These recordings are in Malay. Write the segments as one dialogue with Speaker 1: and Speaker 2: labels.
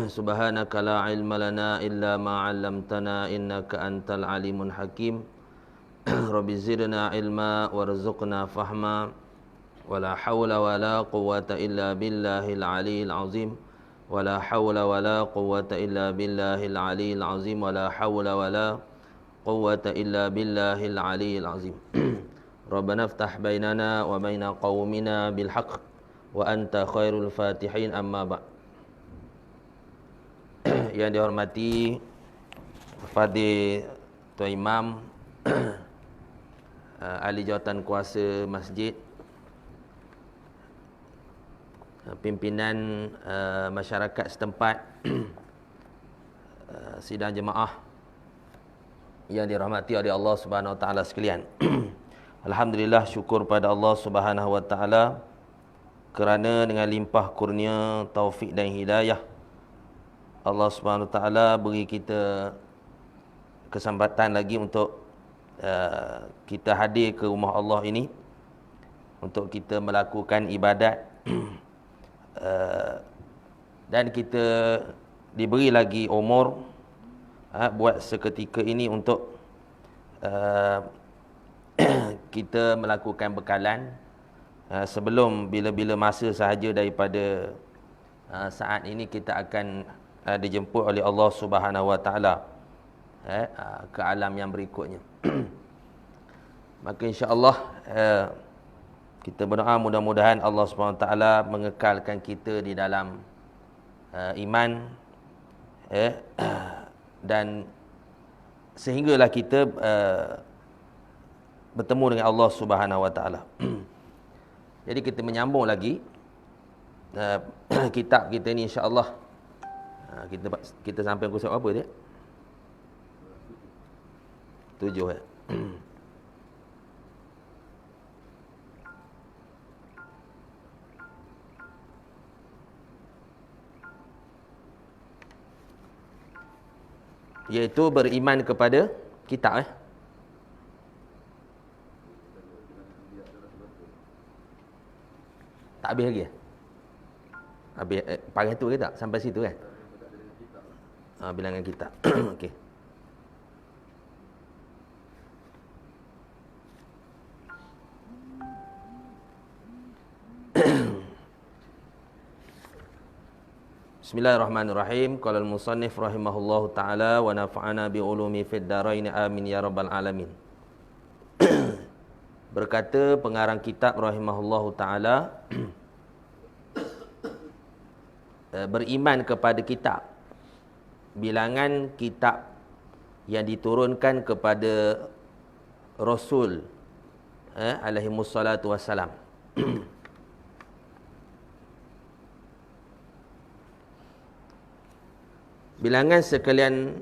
Speaker 1: Subhanaka la ilma lana illa ma 'allamtana innaka antal alimul hakim. Rabbi zidna ilma warzuqna fahma. Wala hawla wala quwwata illa billahil aliyil azim. Wala hawla wala quwwata illa billahil aliyil azim. Wala hawla wala quwwata illa billahil aliyil azim. Rabbana iftah bainana wa baina qaumina bil haqq wa anta khairul fatihin, amma ba'. Yang dihormati Fadil Tuan Imam, ahli jawatan kuasa masjid, pimpinan masyarakat setempat, sidang jemaah yang dirahmati oleh Allah Subhanahu Wa Taala sekalian. Alhamdulillah, syukur pada Allah Subhanahu Wa Taala kerana dengan limpah kurnia, taufik dan hidayah, Allah Subhanahu Wa Taala beri kita kesempatan lagi untuk kita hadir ke rumah Allah ini untuk kita melakukan ibadat dan kita diberi lagi umur buat seketika ini untuk kita melakukan bekalan sebelum bila-bila masa sahaja daripada saat ini kita akan dijemput oleh Allah Subhanahu Wa Taala ke alam yang berikutnya. Maka insya-Allah kita berdoa mudah-mudahan Allah Subhanahu Wa Taala mengekalkan kita di dalam iman dan sehinggalah kita bertemu dengan Allah Subhanahu Wa Taala. Jadi kita menyambung lagi kitab kita ni, insya-Allah. Kita sampai ke apa dia? 7 ya. Iaitu beriman kepada kitab Tak habis lagi. Habis pakai tu ke tak? Sampai situ kan? Bilangan kitab. Okey. Bismillahirrahmanirrahim. Qala al-musannif rahimahullahu taala wa nafa'ana bi ulumi fid dharain amin ya rabbal alamin. Berkata pengarang kitab rahimahullahu taala, beriman kepada kitab, bilangan kitab yang diturunkan kepada Rasul alaihi wassalatu wassalam. Bilangan sekalian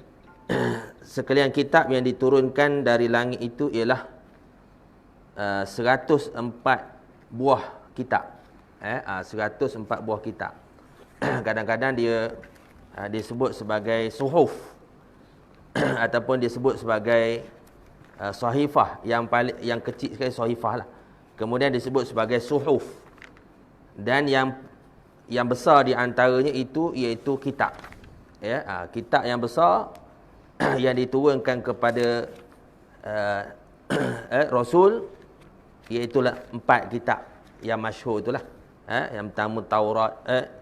Speaker 1: kitab yang diturunkan dari langit itu ialah 104 buah kitab. 104 buah kitab. Kadang-kadang dia disebut sebagai suhuf ataupun disebut sebagai sahifah, yang kecil sekali sahifah lah. Kemudian disebut sebagai suhuf. Dan yang besar di antaranya itu iaitu kitab. Kitab yang besar yang diturunkan kepada Rasul, iaitulah 4 kitab yang masyhur itulah. Yang pertama Taurat,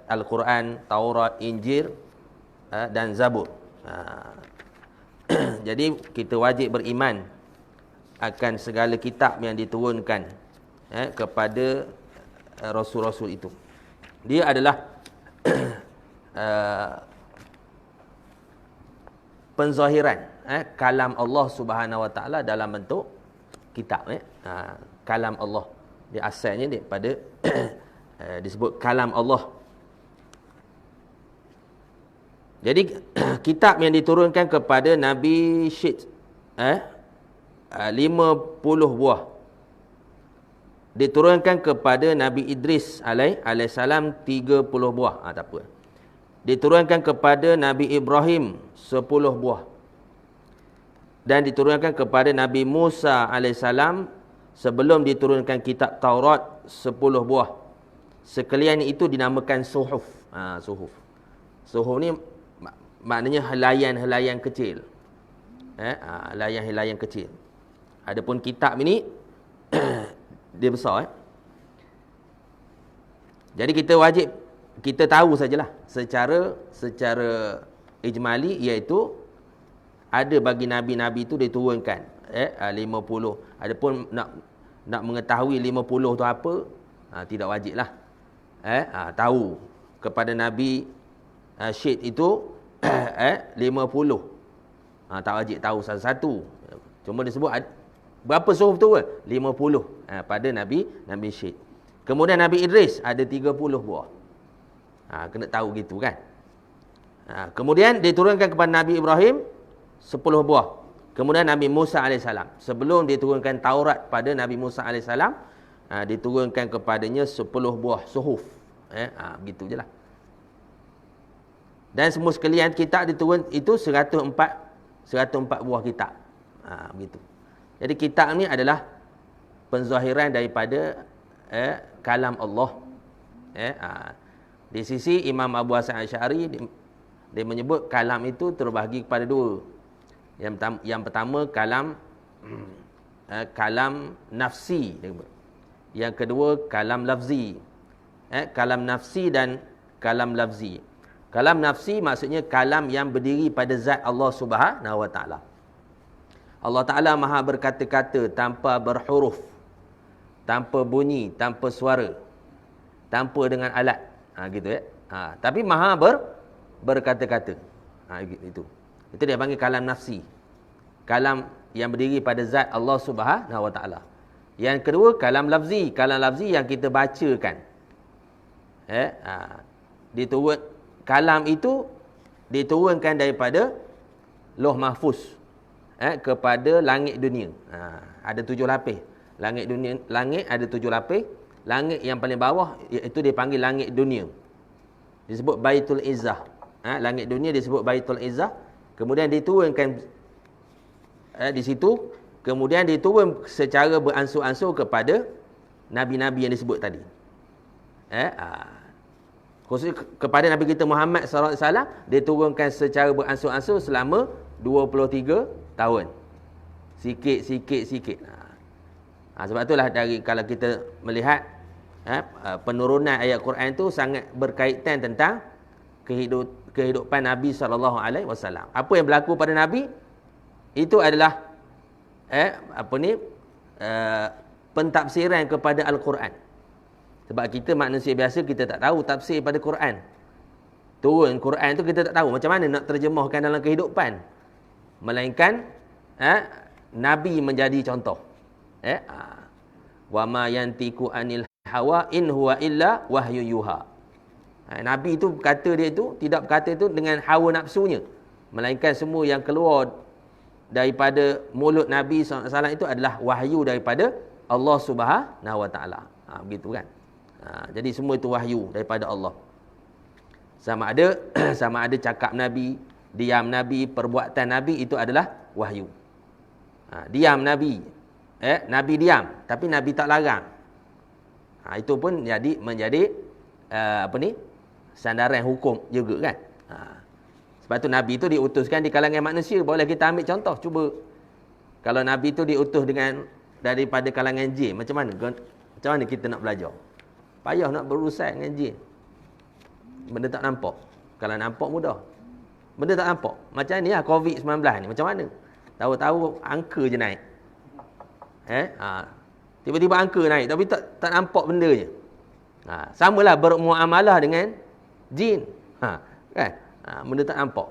Speaker 1: Al-Quran, Taurat, Injil dan Zabur. Jadi kita wajib beriman akan segala kitab yang diturunkan kepada Rasul-Rasul itu. Dia adalah penzahiran kalam Allah Subhanahu Wa Taala dalam bentuk kitab. Kalam Allah, dia asalnya daripada disebut kalam Allah. Jadi kitab yang diturunkan kepada Nabi Syed 50 buah. Diturunkan kepada Nabi Idris alaihissalam 30 buah. Tak apa. Diturunkan kepada Nabi Ibrahim 10 buah. Dan diturunkan kepada Nabi Musa alaihissalam sebelum diturunkan kitab Taurat 10 buah. Sekalian itu dinamakan suhuf. Suhuf. Suhuf ni maknanya helaian-helaian kecil. Helaian-helaian kecil. Adapun kitab ni dia besar. Jadi kita wajib kita tahu sajalah secara ijmali, iaitu ada bagi nabi-nabi itu diturunkan 50. Adapun nak mengetahui 50 tu apa, tidak wajiblah. Tahu kepada nabi Syed itu 50. Tak wajib tahu satu-satu. Cuma disebut berapa suhuf tu? 50 pada nabi Syed. Kemudian Nabi Idris ada 30 buah. Kena tahu gitu kan. Kemudian diturunkan kepada Nabi Ibrahim 10 buah. Kemudian Nabi Musa AS. Sebelum diturunkan Taurat pada Nabi Musa AS, diturunkan kepadanya 10 buah suhuf. Begitu je lah. Dan semua sekalian kitab diturun itu 104 buah kitab. Begitu. Jadi kitab ni adalah penzahiran daripada kalam Allah. Di sisi Imam Abu Hasan Asy'ari, dia menyebut kalam itu terbahagi kepada dua. Yang pertama kalam nafsi. Yang kedua kalam lafzi. Kalam nafsi dan kalam lafzi. Kalam nafsi maksudnya kalam yang berdiri pada zat Allah Subhanahu Wa Taala. Allah Taala Maha berkata-kata tanpa berhuruf, tanpa bunyi, tanpa suara, tanpa dengan alat. Gitu ya. Tapi Maha berkata-kata. Itu dia panggil kalam nafsi. Kalam yang berdiri pada zat Allah Subhanahu Wa Taala. Yang kedua kalam lafzi. Kalam lafzi yang kita bacakan. Kalam itu diturunkan daripada Lauh Mahfuz kepada langit dunia. Ada 7 lapis. Langit ada 7 lapis. Langit yang paling bawah itu dipanggil langit dunia. Disebut Baitul Izzah. Langit dunia disebut Baitul Izzah. Kemudian diturunkan di situ. Kemudian diturun secara beransur-ansur kepada nabi-nabi yang disebut tadi. Khusus kepada Nabi kita Muhammad SAW, diturunkan secara beransur-ansur selama 23 tahun. Sikit. Sebab itulah kalau kita melihat penurunan ayat Quran itu sangat berkaitan tentang kehidupan Nabi SAW. Apa yang berlaku pada Nabi itu adalah pentafsiran kepada Al-Quran. Sebab kita manusia biasa, kita tak tahu tafsir pada Quran. Turun Quran tu kita tak tahu macam mana nak terjemahkan dalam kehidupan. Melainkan Nabi menjadi contoh. Wa ma yantiqu anil hawa in huwa illa wahyu yuha. Nabi itu kata dia itu tidak berkata itu dengan hawa nafsunya, melainkan semua yang keluar daripada mulut Nabi SAW itu adalah wahyu daripada Allah Subhanahu Wa Taala. Begitu kan. Jadi semua itu wahyu daripada Allah. Sama ada cakap Nabi, diam Nabi, perbuatan Nabi itu adalah wahyu. Diam Nabi, Nabi diam, tapi Nabi tak larang. Itu pun menjadi sandaran hukum juga kan. Sebab tu Nabi itu diutuskan di kalangan manusia. Boleh kita ambil contoh. Cuba kalau Nabi itu diutus daripada kalangan jin, macam mana kita nak belajar? Payah nak berurusan dengan jin. Benda tak nampak. Kalau nampak mudah. Benda tak nampak. Macam ni lah COVID-19 ni. Macam mana? Tahu-tahu angka je naik. Tiba-tiba angka naik. Tapi tak nampak benda je. Samalah bermuamalah dengan jin. Kan? Benda tak nampak.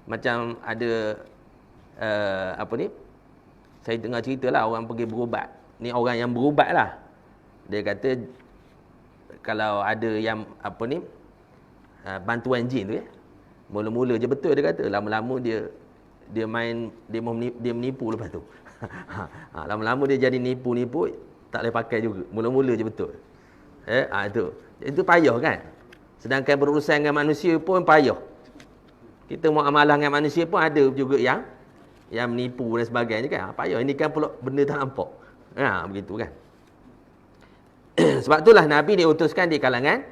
Speaker 1: Macam ada saya dengar cerita lah orang pergi berubat. Ni orang yang berubat lah. Dia kata kalau ada yang bantuan jin tu ya. Mula-mula je betul dia kata. Lama-lama dia menipu lepas tu. Lama-lama dia jadi nipu-nipu, tak boleh pakai juga. Mula-mula je betul. Itu payah kan. Sedangkan berurusan dengan manusia pun payah. Kita muamalah dengan manusia pun ada juga yang menipu dan sebagainya kan. Payah. Ini kan pula benda tak nampak. Begitu kan. Sebab itulah Nabi diutuskan di kalangan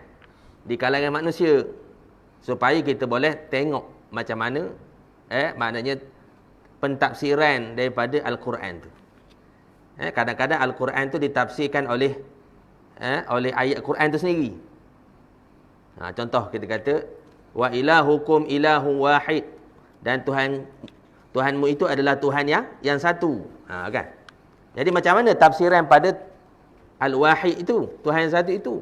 Speaker 1: manusia. supaya kita boleh tengok macam mana maknanya pentafsiran daripada Al-Quran tu. Kadang-kadang Al-Quran tu ditafsirkan oleh ayat Quran tu sendiri. Contoh kita kata wa ilahukum ilahun wahid, dan Tuhanmu itu adalah Tuhan yang satu. Kan? Jadi macam mana tafsiran pada Al-Wahid itu, Tuhan yang satu itu?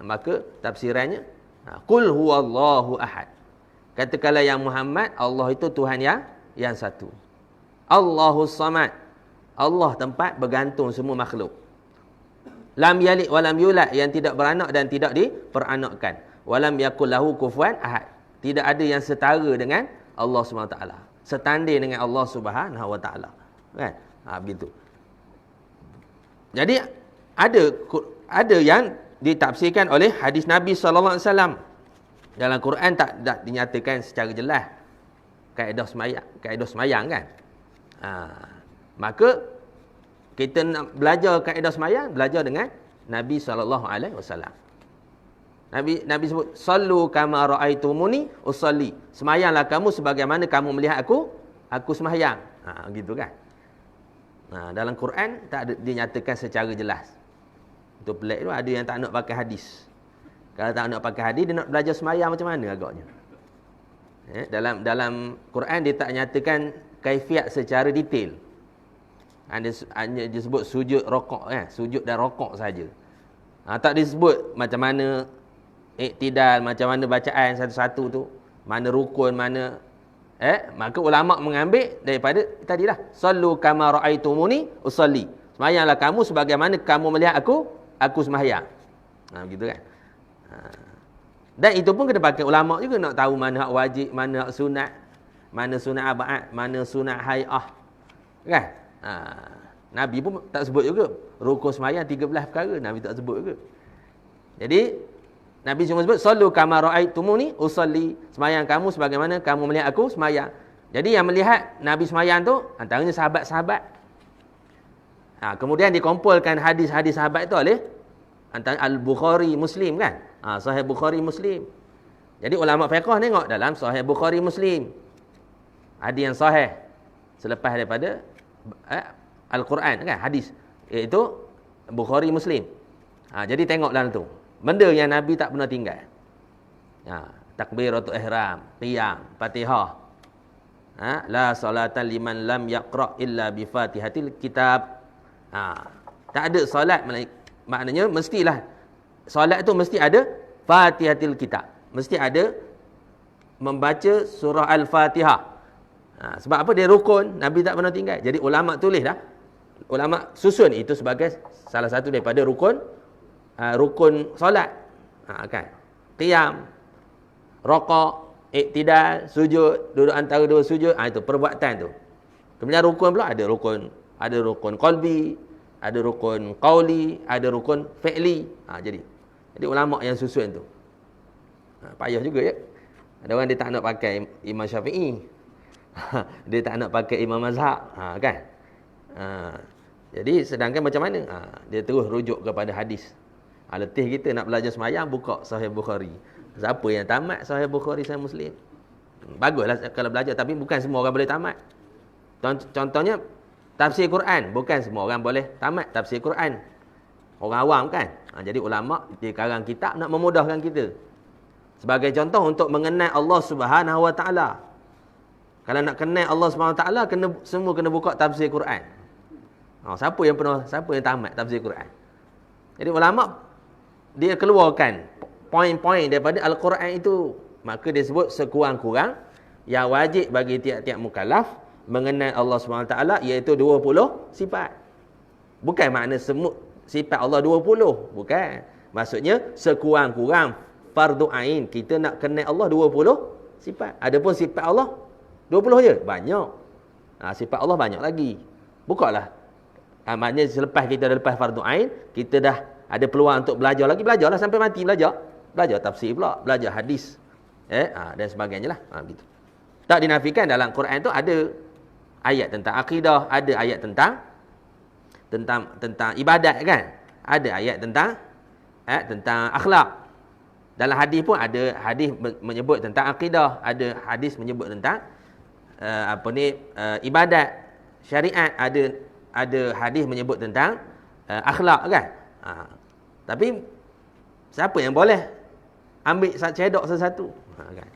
Speaker 1: Maka tafsirannya qul huwallahu ahad. Katakanlah yang Muhammad, Allah itu Tuhan yang satu. Allahus samad. Allah tempat bergantung semua makhluk. Lam yalid wa lam yulad, yang tidak beranak dan tidak diperanakkan. Wa lam yakul lahu kufuwan ahad. Tidak ada yang setara dengan Allah SWT. Setanding dengan Allah Subhanahu Wa Taala. Kan? Begitu. Jadi ada yang ditafsirkan oleh hadis Nabi sallallahu alaihi wasallam. Dalam Quran tak dinyatakan secara jelas kaedah sembahyang kan. Maka kita nak belajar kaedah sembahyang, belajar dengan Nabi sallallahu alaihi wasallam. Nabi sebut sallu kama raaitumuni usalli. Sembahyanglah kamu sebagaimana kamu melihat aku sembahyang. Gitu kan. Dalam Quran tak ada dinyatakan secara jelas. Itu pelik tu, ada yang tak nak pakai hadis. Kalau tak nak pakai hadis, dia nak belajar sembahyang macam mana agaknya. Dalam Quran dia tak nyatakan kaifiat secara detail. Hanya disebut sujud rokok, sujud dan rokok saja. Tak disebut macam mana iktidal, macam mana bacaan satu-satu tu, mana rukun, mana maka ulama mengambil daripada tadilah sallu kama raaitumuni usalli. Sembahyanglah kamu sebagaimana kamu melihat aku sembahyang. Begitu kan. Dan itu pun kena pakai ulama juga nak tahu mana hak wajib, mana hak sunat, mana sunat abaat, mana sunat hai'ah. Kan? Nabi pun tak sebut juga rukun sembahyang 13 perkara, Nabi tak sebut juga. Jadi Nabi cuma sebut sallu kama raaitumuni usalli. Sembahyang kamu sebagaimana kamu melihat aku sembahyang. Jadi yang melihat Nabi sembahyang tu antaranya sahabat-sahabat. Kemudian dikumpulkan hadis-hadis sahabat itu oleh antara Al-Bukhari Muslim kan. Sahih Bukhari Muslim. Jadi ulama fiqh tengok dalam Sahih Bukhari Muslim. Ada yang sahih selepas daripada Al-Quran kan, hadis, iaitu Bukhari Muslim. Jadi tengok dalam tu. Benda yang Nabi tak pernah tinggal. Takbiratul ihram, qiyam, Fatihah. La salatan liman lam yaqra illa bi Fatihatil kitab. Tak ada solat, maknanya mestilah solat tu mesti ada Fatihatil kitab. Mesti ada membaca surah Al-Fatihah. Sebab apa? Dia rukun, Nabi tak pernah tinggal. Jadi ulama tulis dah. Ulama susun itu sebagai salah satu daripada rukun solat. Kan? Qiyam, rokok, iktidal, sujud, duduk antara dua sujud, itu perbuatan tu. Kemudian rukun pula ada rukun qalbi, ada rukun qauli, ada rukun fi'li. Jadi ulama yang susun tu. Payah juga ya. Ada orang dia tak nak pakai Imam Syafi'i. Dia tak nak pakai Imam Mazhab, kan? Jadi sedangkan macam mana? Dia terus rujuk kepada hadis. Letih kita nak belajar sembahyang, buka Sahih Bukhari. Siapa yang tamat Sahih Bukhari, Sahih Muslim? Baguslah kalau belajar, tapi bukan semua orang boleh tamat. Contohnya tafsir Quran, bukan semua orang boleh tamat tafsir Quran. Orang awam kan. Jadi ulama di karang kitab nak memudahkan kita. Sebagai contoh untuk mengenal Allah Subhanahu Wa Taala. Kalau nak kenal Allah Subhanahu Wa Taala, semua kena buka tafsir Quran. Siapa yang tamat tafsir Quran? Jadi ulama dia keluarkan poin-poin daripada Al-Quran itu. Maka dia sebut sekurang-kurang yang wajib bagi tiap-tiap mukallaf mengenal Allah SWT, iaitu 20 sifat. Bukan makna semua sifat Allah 20. Bukan. Maksudnya sekurang-kurang fardu ain kita nak kenal Allah 20 sifat. Adapun sifat Allah 20 je? Banyak. Sifat Allah banyak lagi. Bukalah. Maknanya selepas kita dah lepas fardu ain, kita dah ada peluang untuk belajar lagi, belajarlah sampai mati belajar. Belajar tafsir pula, belajar hadis. Dan sebagainya lah. Begitu. Tak dinafikan dalam Quran tu ada ayat tentang akidah, ada ayat tentang ibadat kan. Ada ayat tentang akhlak. Dalam hadis pun ada hadis menyebut tentang akidah, ada hadis menyebut tentang ibadat, syariat, ada hadis menyebut tentang akhlak kan. Tapi siapa yang boleh ambil cedok sesuatu? Kan?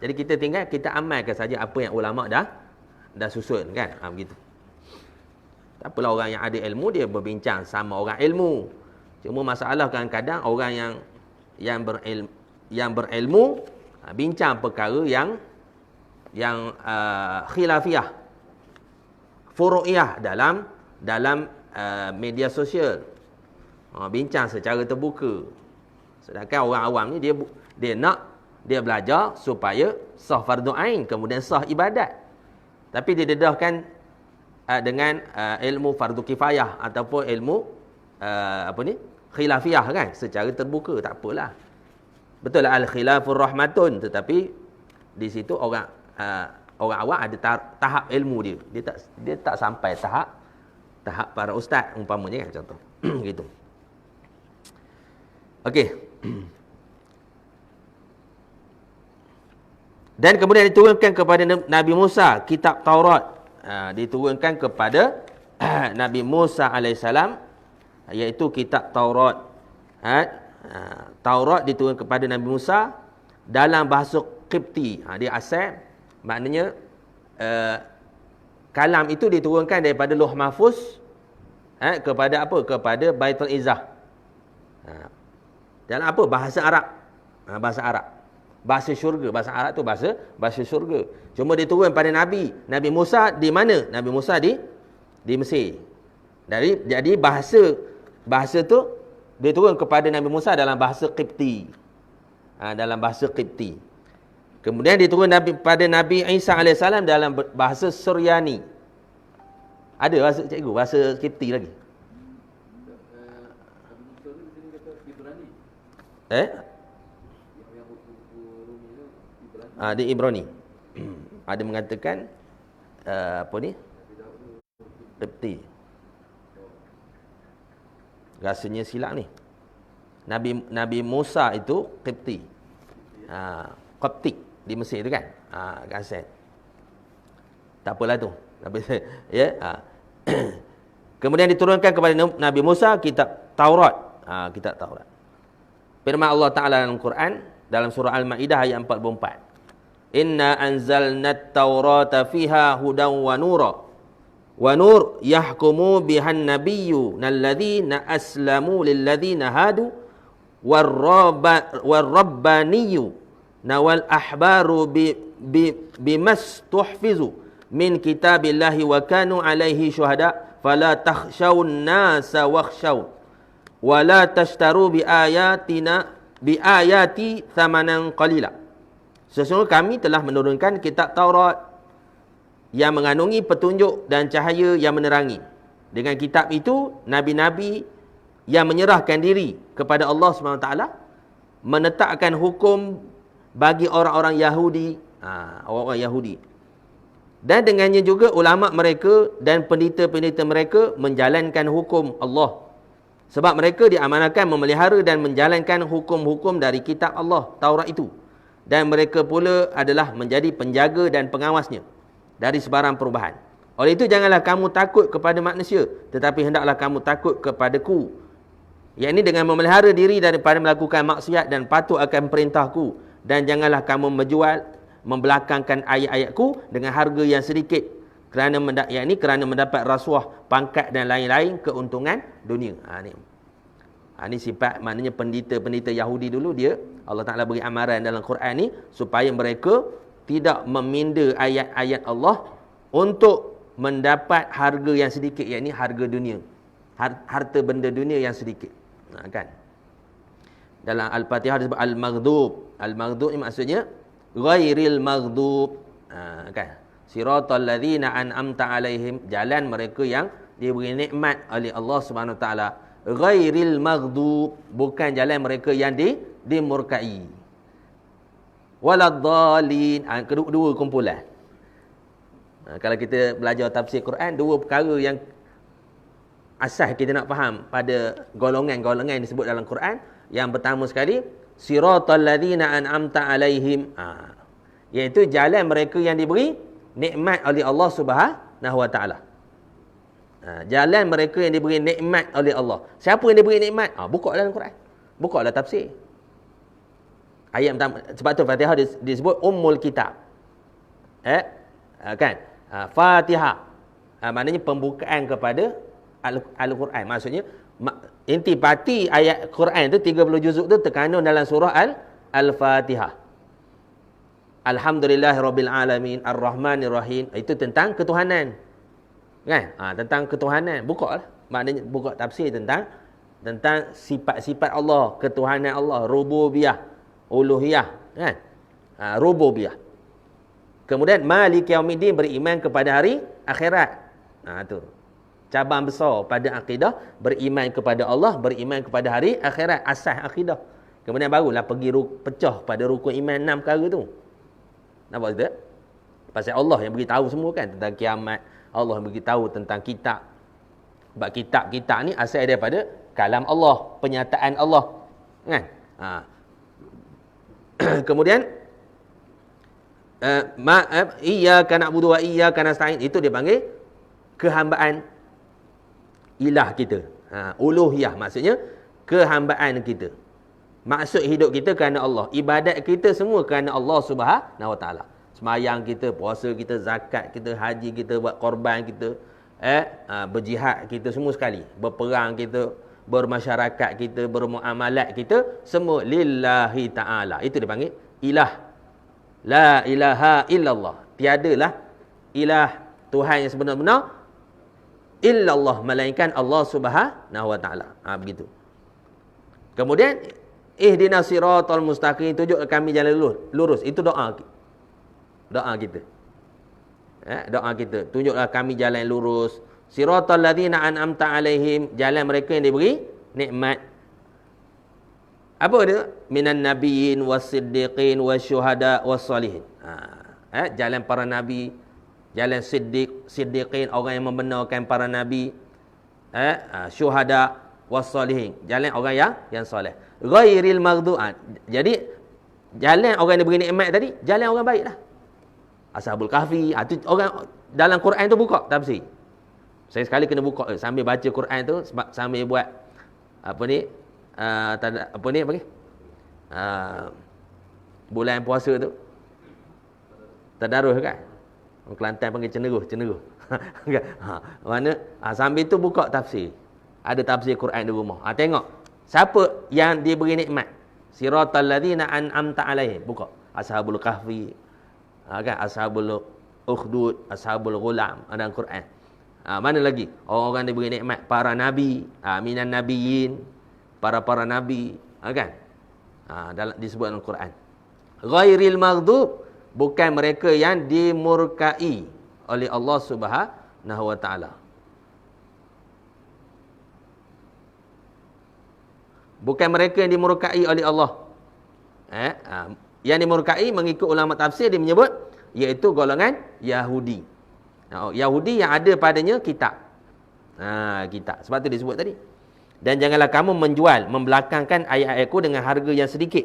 Speaker 1: Jadi kita amalkan saja apa yang ulama dah susun kan. Begitu. Tak apalah orang yang ada ilmu dia berbincang sama orang ilmu. Cuma masalah kadang-kadang orang yang berilmu bincang perkara yang khilafiyah, furu'iyah dalam media sosial. Bincang secara terbuka. Sedangkan orang awam ni dia belajar supaya sah fardu ain, kemudian sah ibadat. Tapi dia dedahkan dengan ilmu fardu kifayah ataupun ilmu khilafiyah kan, secara terbuka. Tak apalah. Betul lah al-khilafur rahmatun, tetapi di situ orang awam ada tahap ilmu dia. Dia tak sampai tahap para ustaz umpamanya kan, contoh. Gitu. Okey. Dan kemudian diturunkan kepada Nabi Musa kitab Taurat. Diturunkan kepada Nabi Musa alaihissalam, iaitu kitab Taurat. Taurat diturunkan kepada Nabi Musa dalam bahasa Qibti. Dia asal maknanya kalam itu diturunkan daripada Lauh Mahfuz kepada apa? Kepada Baitul Izzah. Dalam apa? Bahasa Arab. Bahasa Arab. Bahasa syurga. Bahasa Arab tu bahasa syurga. Cuma diturun pada Nabi Musa di mana? Nabi Musa di Mesir. Jadi bahasa tu dia turun kepada Nabi Musa dalam bahasa Qibti. Dalam bahasa Qibti. Kemudian diturun pada Nabi Isa AS dalam bahasa Suryani. Ada bahasa cikgu, bahasa Qibti lagi. Di Ibrani. Ada mengatakan Qibti. Rasanya silap ni. Nabi Musa itu Qibti. Qibti di Mesir tu kan. Rasa. Tak apalah tu. Ya. Kemudian diturunkan kepada Nabi Musa kitab Taurat. Kitab Taurat. Firman Allah Taala dalam Quran dalam surah Al-Maidah ayat 44. Inna anzalnat taurata fiha hudan wa nura. Wa nur yahkumu bihan nabiyyu alladzina aslamu lilladzina hadu warabbaniyyu nawal ahbaru bimastuhfizu min kitabillahi wa kanu alaihi syuhada fala takhshawun nasa wakhshaw wa la tashtaru biayati thamanan qalila. Sesungguhnya kami telah menurunkan kitab Taurat yang mengandungi petunjuk dan cahaya yang menerangi. Dengan kitab itu, nabi-nabi yang menyerahkan diri kepada Allah SWT menetapkan hukum bagi orang-orang Yahudi, orang-orang Yahudi. Dan dengannya juga ulama mereka dan pendeta-pendeta mereka menjalankan hukum Allah. Sebab mereka diamanahkan memelihara dan menjalankan hukum-hukum dari kitab Allah, Taurat itu. Dan mereka pula adalah menjadi penjaga dan pengawasnya dari sebarang perubahan. Oleh itu janganlah kamu takut kepada manusia, tetapi hendaklah kamu takut kepadaku. Yakni dengan memelihara diri daripada melakukan maksiat dan patuh akan perintahku. Dan janganlah kamu membelakangkan ayat-ayatku dengan harga yang sedikit. Kerana mendapat rasuah, pangkat dan lain-lain keuntungan dunia. Ini sifat maknanya pendeta-pendeta Yahudi dulu Allah Ta'ala beri amaran dalam Quran ni supaya mereka tidak meminda ayat-ayat Allah untuk mendapat harga yang sedikit, yakni harga dunia. Harta benda dunia yang sedikit. Kan? Dalam Al-Fatihah disebut Al-Maghdub. Al-Maghdub ni maksudnya ghairil maghdub. Kan? Siratal ladzina an'amta alaihim, jalan mereka yang diberi nikmat oleh Allah Subhanahu Wa Taala. Ghairil maghdub, bukan jalan mereka yang dimurkai. Waladdallin, kedua kumpulan. Kalau kita belajar tafsir Quran, dua perkara yang asas kita nak faham pada golongan-golongan yang disebut dalam Quran. Yang pertama sekali, siratal ladzina an'amta alaihim. Iaitu jalan mereka yang diberi nikmat oleh Allah Subhanahu wa taala. Jalan mereka yang diberi nikmat oleh Allah. Siapa yang diberi nikmat? Buka dalam Quran. Buka dalam tafsir. Ayat pertama, sebab tu Fatihah disebut Ummul Kitab. Kan? Fatihah. Maknanya pembukaan kepada Al-Quran. Maksudnya intipati ayat Quran tu 30 juzuk tu terkandung dalam surah Al-Fatihah. Alhamdulillahirabbil alamin arrahmanir rahim. Itu tentang ketuhanan. Kan? Tentang ketuhanan. Buka lah. Maknanya buka tafsir tentang sifat-sifat Allah, ketuhanan Allah, rububiyah, uluhiyah, kan? Rububiyah. Kemudian Maliki Yaumiddin, beriman kepada hari akhirat. Tu. Cabang besar pada akidah, beriman kepada Allah, beriman kepada hari akhirat, asas akidah. Kemudian barulah pergi pecah pada rukun iman 6 perkara tu. Nampak tak? Pasal Allah yang beritahu semua kan tentang kiamat, Allah yang beritahu tentang kitab. Sebab kitab-kitab ni asal daripada kalam Allah, penyataan Allah. Kan? Kemudian iyyaka na'budu wa iyyaka nasta'in, itu dia panggil kehambaan ilah kita. Uluhiyah maksudnya kehambaan kita. Maksud hidup kita kerana Allah. Ibadat kita semua kerana Allah Subhanahu wa taala. Semayang kita, puasa kita, zakat kita, haji kita, buat korban kita, berjihad kita semua sekali. Berperang kita, bermasyarakat kita, bermuamalat kita, semua lillahi ta'ala. Itu dipanggil ilah. La ilaha illallah. Tiadalah ilah, Tuhan yang sebenar-benar, illallah, melainkan Allah Subhanahu wa taala. Begitu. Kemudian ihdinas siratal mustaqim, tunjuk kami jalan lurus. Itu doa kita. Doa kita. Tunjuklah kami jalan lurus. Siratal ladzina an'amta alaihim, jalan mereka yang diberi nikmat. Apa dia? Minan nabiyyin was-siddiqin wasyuhada was-salihin. Jalan para nabi, jalan siddiqin, orang yang membenarkan para nabi, syuhada was-salihin, jalan orang yang soleh. Ghairil maghdub. Jadi jalan orang yang diberi nikmat tadi, jalan orang baiklah. Ashabul Kahfi, tu orang dalam Quran tu buka tafsir. Saya sekali kena buka sambil baca Quran tu, sambil buat bulan puasa tu. Tadarus kan? Orang Kelantan panggil ceneruh. Mana sambil tu buka tafsir. Ada tafsir Quran di rumah. Tengok siapa yang diberi nikmat. Siratal ladzina an'amta alaihim. Buka Ashabul Kahfi. Kan? Ashabul Ukhdud, Ashabul Ghulam dalam Quran. Mana lagi? Orang-orang diberi nikmat, para nabi, minan nabiyyin, para nabi, kan? Disebut dalam Quran. Ghairil maghdub, bukan mereka yang dimurkai oleh Allah Subhanahu wa taala. Bukan mereka yang dimurkai oleh Allah. Yang dimurkai mengikut ulama tafsir dia menyebut iaitu golongan Yahudi. Yahudi yang ada padanya kitab. Kitab. Sebab tu disebut tadi. Dan janganlah kamu menjual, membelakangkan ayat-ayatku dengan harga yang sedikit,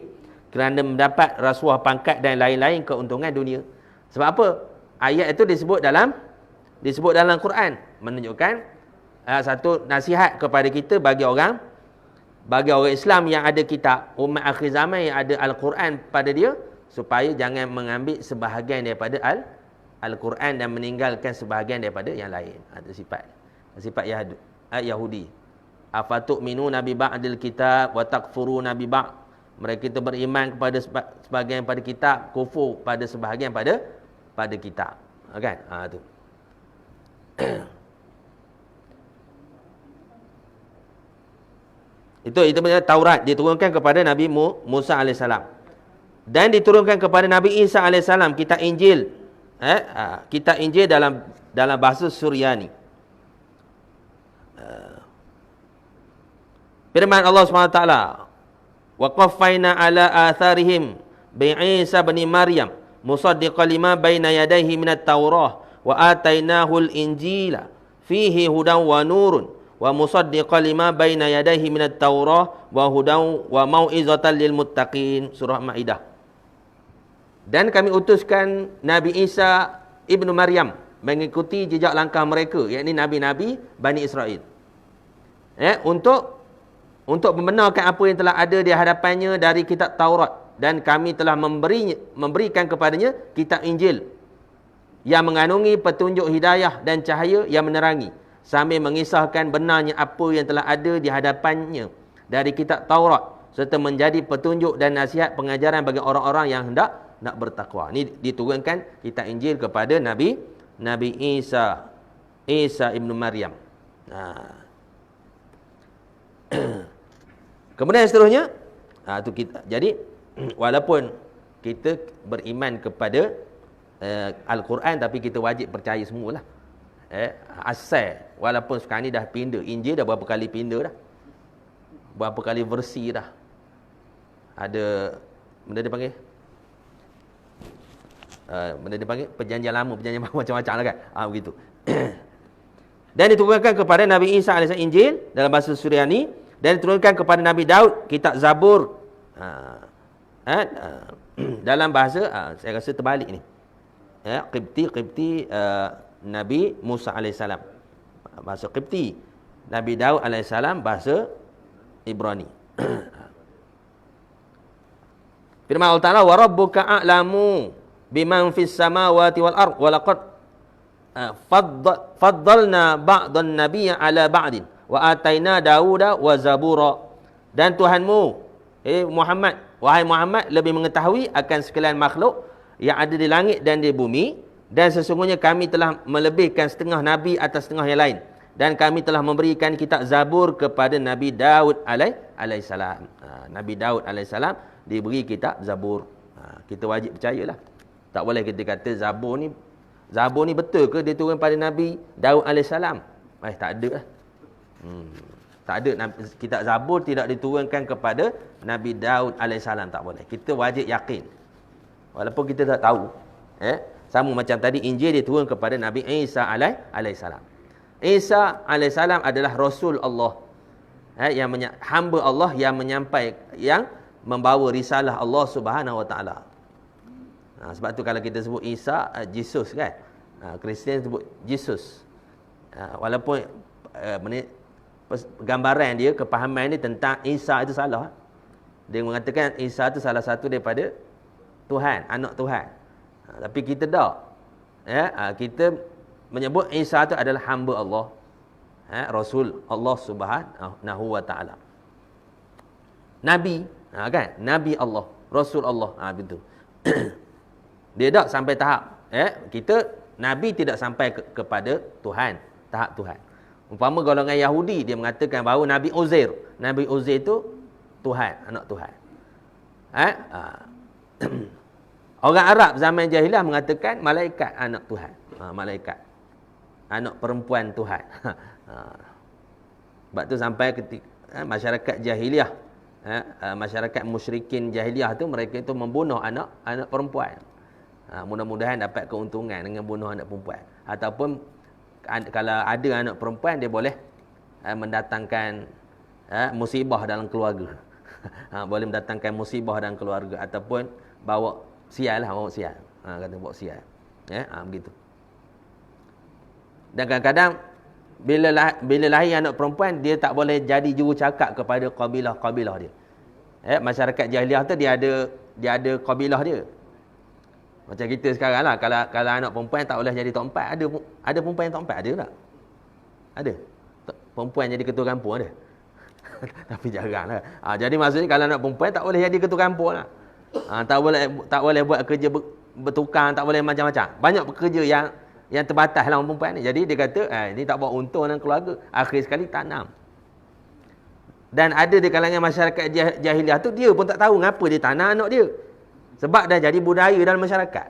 Speaker 1: kerana mendapat rasuah pangkat dan lain-lain keuntungan dunia. Sebab apa? Ayat itu disebut dalam Quran, menunjukkan satu nasihat kepada kita bagi orang Islam yang ada kitab, umat akhir zaman yang ada Al-Quran pada dia, supaya jangan mengambil sebahagian daripada Al-Quran dan meninggalkan sebahagian daripada yang lain. Itu sifat Yahudi. Afatu'minuna bi ba'dil kitab wa takfuruna bi ba'd. Mereka itu beriman kepada sebahagian pada kitab, kufur pada sebahagian pada kitab. Kan? Tu. Itu benar Taurat diturunkan kepada Nabi Musa AS. Dan diturunkan kepada Nabi Isa AS kitab Injil. Kitab Injil dalam bahasa Suryani. Firman Allah SWT, wa qaffayna ala atharihim bi Isa bin Maryam musaddiqan lima baina yadayhi minat Taurah wa atainahu al-Injila fihi hudan wa nurun wa musaddiqan lima baina yadayhi minat Taurah wa hudan wa mau'izatan lil muttaqin. Surah Maidah. Dan kami utuskan Nabi Isa ibnu Maryam mengikuti jejak langkah mereka, yakni nabi-nabi Bani Israel. Untuk membenarkan apa yang telah ada di hadapannya dari kitab Taurat, dan kami telah memberikan kepadanya kitab Injil yang mengandungi petunjuk hidayah dan cahaya yang menerangi, sambil mengisahkan benarnya apa yang telah ada di hadapannya dari kitab Taurat, serta menjadi petunjuk dan nasihat pengajaran bagi orang-orang yang hendak bertakwa. Ini diturunkan kitab Injil kepada Nabi Isa ibnu Maryam. Kemudian seterusnya, tu kita. Jadi walaupun kita beriman kepada Al-Quran, tapi kita wajib percaya semualah. Asal walaupun sekarang ni dah pindah, Injil dah berapa kali pindah dah. Berapa kali versi dah. Ada benda dia panggil perjanjian lama, perjanjian macam-macam lah kan. Begitu. Dan diturunkan kepada Nabi Isa AS Injil dalam bahasa Suryani, dan diturunkan kepada Nabi Daud kitab Zabur. Dalam bahasa saya rasa terbalik ni. Qibti Nabi Musa AS, bahasa Qibti. Nabi Daud AS bahasa Ibrani. Firman Allah Ta'ala, wa rabbuka a'lamu biman fis samawati wal ard wa laqad faddalna ba'dan nabiyya ala ba'din wa ataina Dauda wa Zabura. Dan Tuhanmu, Muhammad, wahai Muhammad, lebih mengetahui akan sekalian makhluk yang ada di langit dan di bumi, dan sesungguhnya kami telah melebihkan setengah nabi atas setengah yang lain, dan kami telah memberikan kitab Zabur kepada Nabi Daud alaihissalam. Nabi Daud alaihissalam diberi kitab Zabur. Kita wajib percayalah. Tak boleh kita kata Zabur ni betul ke dia turun pada Nabi Daud alaihissalam? Tak ada lah. Tak ada. Kitab Zabur tidak diturunkan kepada Nabi Daud alaihissalam, tak boleh. Kita wajib yakin. Walaupun kita tak tahu. Sama macam tadi Injil diturun kepada Nabi Isa alaihissalam. Isa alaihissalam adalah Rasul Allah. Yang hamba Allah yang yang membawa risalah Allah Subhanahu Wa Taala. Sebab tu kalau kita sebut Isa, Jesus kan. Kristian sebut Jesus. Walaupun gambaran dia, kepahaman dia tentang Isa itu salah. Dia mengatakan Isa itu salah satu daripada Tuhan, anak Tuhan. Tapi kita tak. Kita menyebut Isa itu adalah hamba Allah. Rasul Allah Subhanahu Wa Taala. Nabi, kan? Nabi Allah, Rasul Allah. Begitu. Dia tak sampai tahap. Kita Nabi tidak sampai kepada Tuhan, tahap Tuhan. Umpama golongan Yahudi, dia mengatakan bahawa Nabi Uzair itu Tuhan, anak Tuhan. Orang Arab zaman jahiliah mengatakan malaikat anak Tuhan. Malaikat anak perempuan Tuhan. Sebab tu sampai ketika masyarakat jahiliah, masyarakat musyrikin jahiliah tu, mereka itu membunuh anak perempuan. Mudah-mudahan dapat keuntungan dengan bunuh anak perempuan. Ataupun kalau ada anak perempuan, dia boleh mendatangkan musibah dalam keluarga. Boleh mendatangkan musibah dalam keluarga, ataupun bawa sial lah, bawa sial. Kata bawa sial. Begitu. Dan kadang-kadang bila lahir anak perempuan, dia tak boleh jadi juru cakap kepada kabilah-kabilah dia. Masyarakat jahiliah tu dia ada kabilah dia. Macam kita sekarang lah, kalau anak perempuan tak boleh jadi tok empat. Ada perempuan yang tok empat, ada tak? Ada. Perempuan jadi ketua kampung ada. Tapi jarang lah. Jadi maksudnya kalau anak perempuan tak boleh jadi ketua kampung lah. Tak boleh buat kerja bertukang, tak boleh macam-macam. Banyak pekerja yang terbatas lah orang perempuan ni. Jadi dia kata, ini tak buat untung dalam keluarga. Akhir sekali tanam. Dan ada di kalangan masyarakat jahiliah tu, dia pun tak tahu ngapa dia tanam anak dia. Sebab dah jadi budaya dalam masyarakat.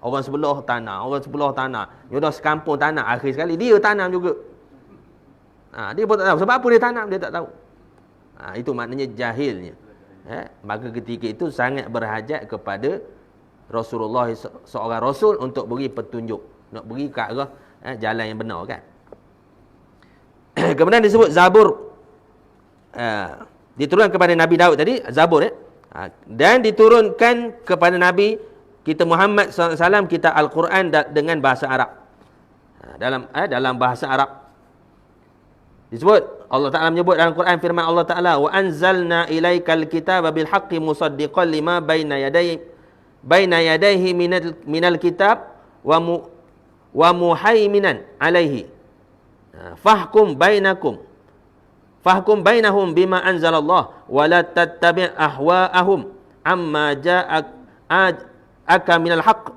Speaker 1: Orang sebelah tanam. Yaudah sekampung tanam. Akhir sekali dia tanam juga. Dia pun tak tahu. Sebab apa dia tanam, dia tak tahu. Itu maknanya jahilnya. Maka ketika itu sangat berhajat kepada Rasulullah, seorang Rasul, untuk beri petunjuk. Nak beri ke arah jalan yang benar kan. Kemudian disebut Zabur. Diturunkan kepada Nabi Daud tadi, Zabur dan diturunkan kepada Nabi kita Muhammad SAW, kita Al-Quran dengan bahasa Arab. Dalam bahasa Arab. Disebut, Allah Ta'ala menyebut dalam Quran, firman Allah Ta'ala, wa anzalna ilaikal kitaba bil haqqi musaddiqan lima baina yadayhi minal kitab wa muhaiminan alaihi. Fahkum bainahum bima anzalallah wa la tattabi' ahwa'ahum amma ja'aka minal haqq.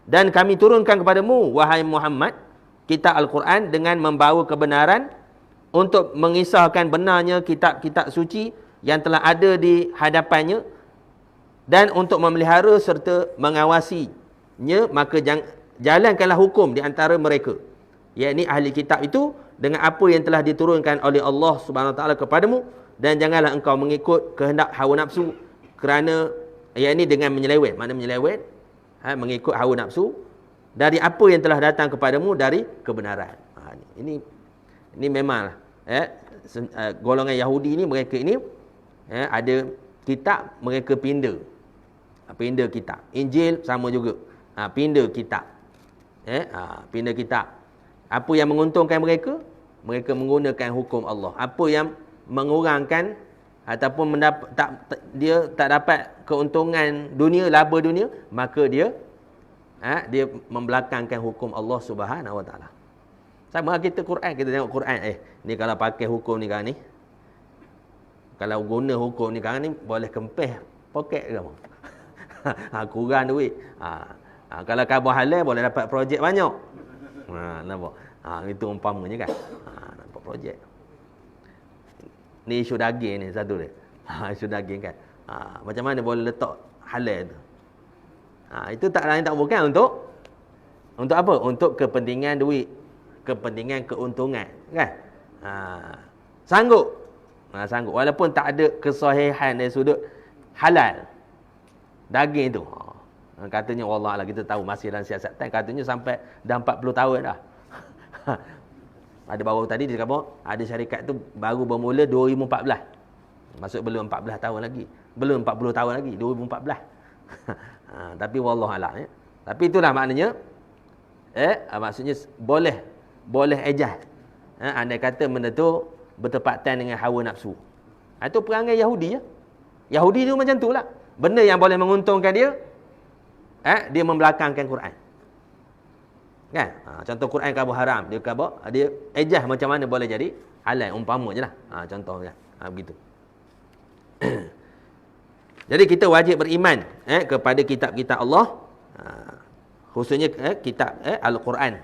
Speaker 1: Dan kami turunkan kepadamu, wahai Muhammad, kitab Al-Quran dengan membawa kebenaran untuk mengisahkan benarnya kitab-kitab suci yang telah ada di hadapannya dan untuk memelihara serta mengawasinya, maka jalankanlah hukum di antara mereka, yakni ahli kitab itu, dengan apa yang telah diturunkan oleh Allah Subhanahu Wa Taala kepadamu, dan janganlah engkau mengikut kehendak hawa nafsu, kerana yakni dengan menyeleweng, mana menyeleweng, mengikut hawa nafsu dari apa yang telah datang kepadamu dari kebenaran. Ini memanglah golongan Yahudi ni, mereka ini ada kitab, mereka pinda kitab. Injil sama juga, pinda kitab. Pinda kitab. Apa yang menguntungkan mereka? Mereka menggunakan hukum Allah. Apa yang mengurangkan ataupun dia tak dapat keuntungan dunia, laba dunia, maka dia membelakangkan hukum Allah Subhanahu Wa Taala. Sama kita Quran, kita tengok Quran, ni kalau pakai hukum ni kan ni, kalau guna hukum ni kan ni, boleh kempeh poket ke apa? Kurang duit. Kalau khabar halal boleh dapat projek banyak. Nampak? Itu umpamanya kan. Nampak projek. Ni isu daging ni satu dia. Isu daging kan. Macam mana boleh letak halal tu? Itu tak lain tak bukan untuk apa? Untuk kepentingan duit, kepentingan keuntungan, kan? Sanggup. Sanggup walaupun tak ada kesahihan dari sudut halal daging tu. Katanya wallah lah, kita tahu masih dalam siasatan, katanya sampai dah 40 tahun dah. Ada baru tadi dia kata ada syarikat tu baru bermula 2014. Maksud belum 14 tahun lagi. Belum 40 tahun lagi, 2014. Tapi wallah alam. Tapi itulah maknanya maksudnya boleh ejah. Andai kata benda tu bertepatan dengan hawa nafsu. Itu perangai Yahudi je. Yahudi tu macam tu lah. Benda yang boleh menguntungkan dia, dia membelakangkan Quran. Kan? Contoh Quran khabar haram, dia ejah macam mana boleh jadi halal, umpama je lah. Contoh kan. Begitu. Jadi kita wajib beriman kepada kitab-kitab Allah, khususnya kitab Al-Quran.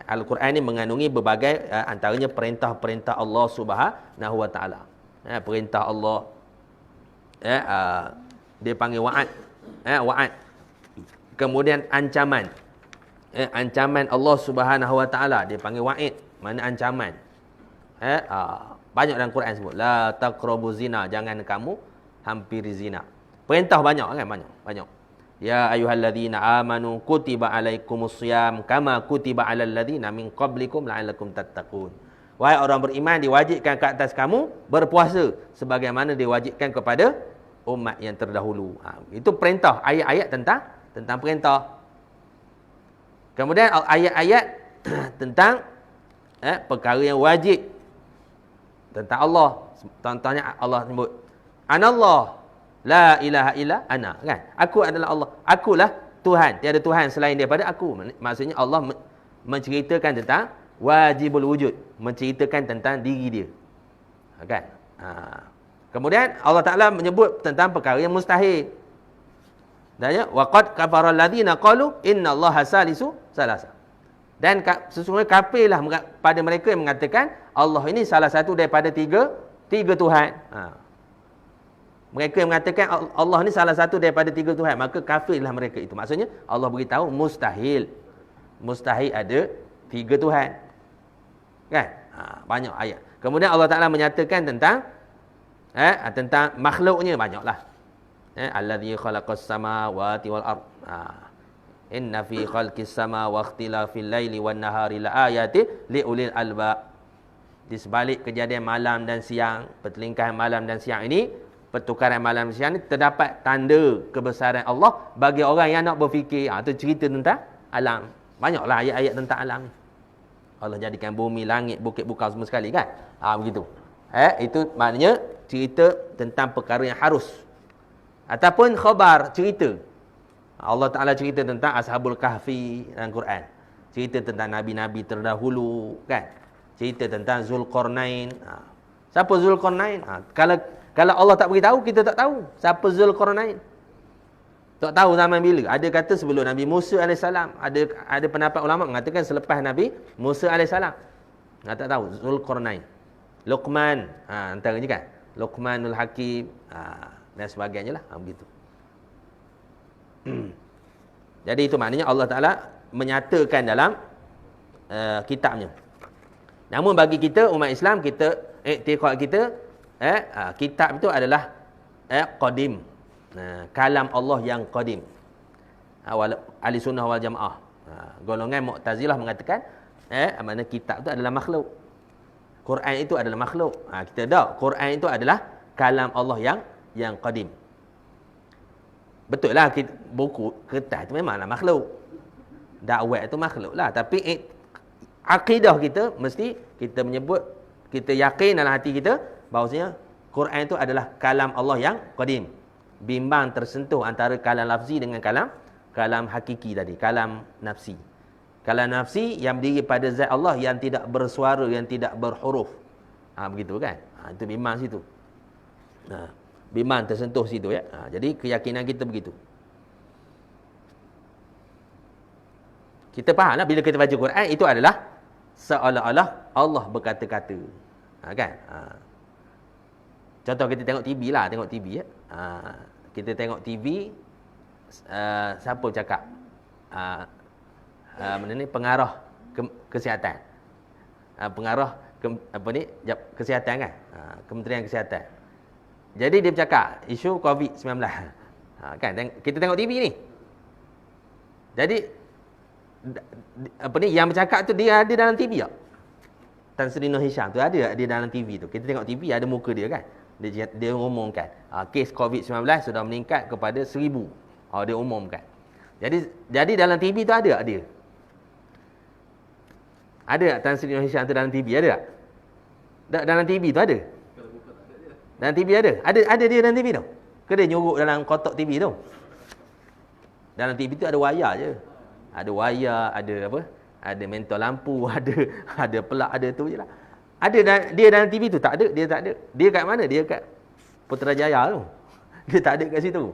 Speaker 1: Al-Quran ni mengandungi berbagai antaranya perintah-perintah Allah Subhanahu Wa Taala. Perintah Allah, dia panggil wa'ad. Wa'ad. Kemudian ancaman. Ancaman Allah Subhanahu Wa Taala, dia panggil wa'id. Mana ancaman? Banyak dalam Quran sebut, la taqrabu zina, jangan kamu hampiri zina. Perintah banyak kan? Banyak. Ya ayyuhalladzina amanu kutiba alaikumusiyam kama kutiba alal ladzina min qablikum la'allakum tattaqun. Wahai orang beriman, diwajibkan ke atas kamu berpuasa sebagaimana diwajibkan kepada umat yang terdahulu. Itu perintah, ayat-ayat tentang perintah. Kemudian ayat-ayat tentang perkara yang wajib tentang Allah. Contohnya Allah sebut, Anallah la ilaha illa ana, kan? Aku adalah Allah. Akulah Tuhan, tiada Tuhan selain daripada aku. Maksudnya Allah menceritakan tentang wajibul wujud, menceritakan tentang diri dia. Kan? Kemudian Allah Taala menyebut tentang perkara yang mustahil. Dan waqad kafara alladziina qalu innallaha salisu salasa. Dan sesungguhnya kafirlah pada mereka yang mengatakan Allah ini salah satu daripada tiga Tuhan. Mereka yang mengatakan Allah ni salah satu daripada tiga Tuhan, maka kafirlah mereka itu. Maksudnya Allah beritahu mustahil. Mustahil ada tiga Tuhan. Kan? Banyak ayat. Kemudian Allah Taala menyatakan tentang makhluknya, banyaklah. Allazi khalaqas samawati wal ard. Inna fi khalqis sama wa ikhtilafil laili wan nahari laayatin liulil albab. Di sebalik kejadian malam dan siang, pertelingkahan malam dan siang ini, pertukaran malam dan siang ini, terdapat tanda kebesaran Allah bagi orang yang nak berfikir. Itu cerita tentang alam. Banyaklah ayat-ayat tentang alam ni. Allah jadikan bumi, langit, bukit, bukau semua sekali kan. Begitu. Itu maknanya cerita tentang perkara yang harus. Ataupun khabar, cerita. Allah Ta'ala cerita tentang Ashabul Kahfi dalam Quran. Cerita tentang Nabi-Nabi terdahulu kan. Cerita tentang Zulqarnain. Siapa Zulqarnain? Kalau Allah tak beritahu, kita tak tahu. Siapa Zulqarnain? Tak tahu zaman bila. Ada kata sebelum Nabi Musa AS. Ada pendapat ulama mengatakan selepas Nabi Musa AS. Tak tahu. Zulqarnain. Luqman. Antaranya kan. Luqmanul Hakim. Dan sebagainya lah. Begitu. Jadi itu maknanya Allah Ta'ala menyatakan dalam kitabnya. Namun bagi kita, umat Islam, kita iktiqad kita, kitab itu adalah qadim. Kalam Allah yang qadim. Ahli sunnah wal jamaah. Golongan Mu'tazilah mengatakan mana kitab itu adalah makhluk. Quran itu adalah makhluk. Kita tahu Quran itu adalah kalam Allah yang qadim. Betul lah, buku kertas itu memanglah makhluk. Dakwah itu makhluk lah. Tapi akidah kita mesti kita menyebut, kita yakin dalam hati kita bahawasanya Quran itu adalah kalam Allah yang qadim. Bimbang tersentuh antara kalam lafzi dengan kalam hakiki tadi, kalam nafsi. Kalam nafsi yang berdiri pada zat Allah yang tidak bersuara, yang tidak berhuruf. Begitu kan? Itu bimbang situ. Bimbang tersentuh situ ya. Jadi keyakinan kita begitu. Kita faham lah bila kita baca Quran itu adalah seolah-olah Allah berkata-kata. Kan? Contoh kita tengok TV lah, tengok TV ya. Kita tengok TV, siapa cakap? Pengarah kesihatan. Pengarah kesihatan kan? Kementerian Kesihatan. Jadi dia bercakap isu COVID-19. Kan? Kita tengok TV ni. Jadi yang bercakap tu dia ada dalam TV tak? Tan Sri Nur Hisham tu ada dia dalam TV tu. Kita tengok TV ada muka dia kan. Dia umumkan kes COVID-19 sudah meningkat kepada 1,000. Dia umumkan. Jadi dalam TV tu ada dia. Ada tak Tan Sri Nur Hisham tu dalam TV ada tak? Dalam TV tu ada. Dalam TV ada. Ada dia dalam TV tu. Ke dia nyuruk dalam kotak TV tu? Dalam TV tu ada wayar je. Ada wayar, ada apa? Ada mentol lampu, ada pelak, ada tu je lah. Dia dalam TV tu? Tak ada, dia tak ada. Dia kat mana? Dia kat Putrajaya tu. Dia tak ada kat situ.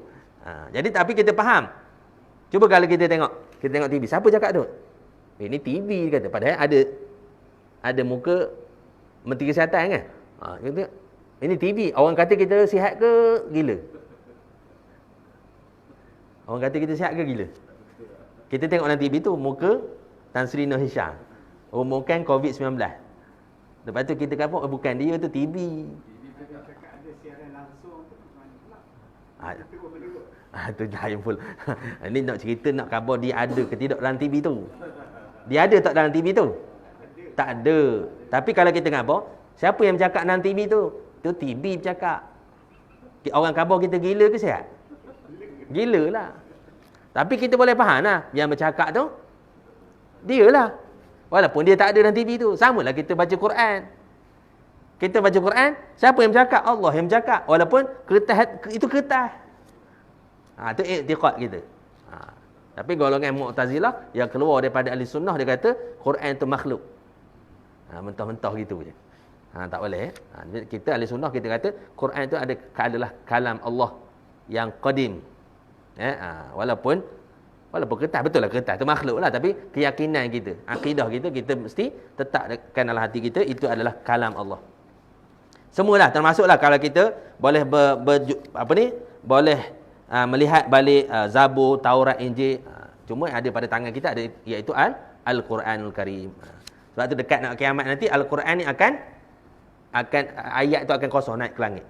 Speaker 1: Jadi tapi kita faham. Cuba kalau kita tengok TV. Siapa cakap tu? Ini TV kata. Padahal ada muka Menteri Kesihatan kan? Kita, ini TV. Orang kata kita sihat ke gila? Orang kata kita sihat ke gila? Kita tengok dalam TV tu muka Tan Sri Nur Hisham umumkan COVID-19. Lepas tu kita kata bukan dia tu TV.
Speaker 2: Cakap ada siaran langsung
Speaker 1: tu lain pula. Ini nak cerita nak khabar dia ada ke tidak dalam TV tu. Dia ada tak dalam TV tu? Tak ada. Tapi kalau kita khabar, siapa yang bercakap dalam TV tu? Tu TV bercakap. Orang khabar kita gila ke sihat? Gila lah. Tapi kita boleh faham lah. Yang bercakap tu dia lah. Walaupun dia tak ada dalam TV tu. Sama lah kita baca Quran. Kita baca Quran, siapa yang bercakap? Allah yang bercakap. Walaupun kertas itu kertas. Itu i'tiqad kita. Tapi golongan Mu'tazilah yang keluar daripada ahli sunnah, dia kata Quran itu makhluk. Mentah-mentah gitu je. Tak boleh. Kita ahli sunnah kita kata Quran itu adalah kalam Allah yang qadim. Walaupun kertas, betul lah kertas itu makhluk lah, tapi keyakinan kita, akidah kita mesti tetapkan dalam hati kita itu adalah kalam Allah. Semualah termasuklah kalau kita boleh boleh melihat balik Zabur, Taurat, Injil, cuma ada pada tangan kita ada, iaitu Al-Quranul Karim. Sebab tu dekat nak kiamat nanti Al-Quran ni akan ayat tu akan kosong naik ke langit.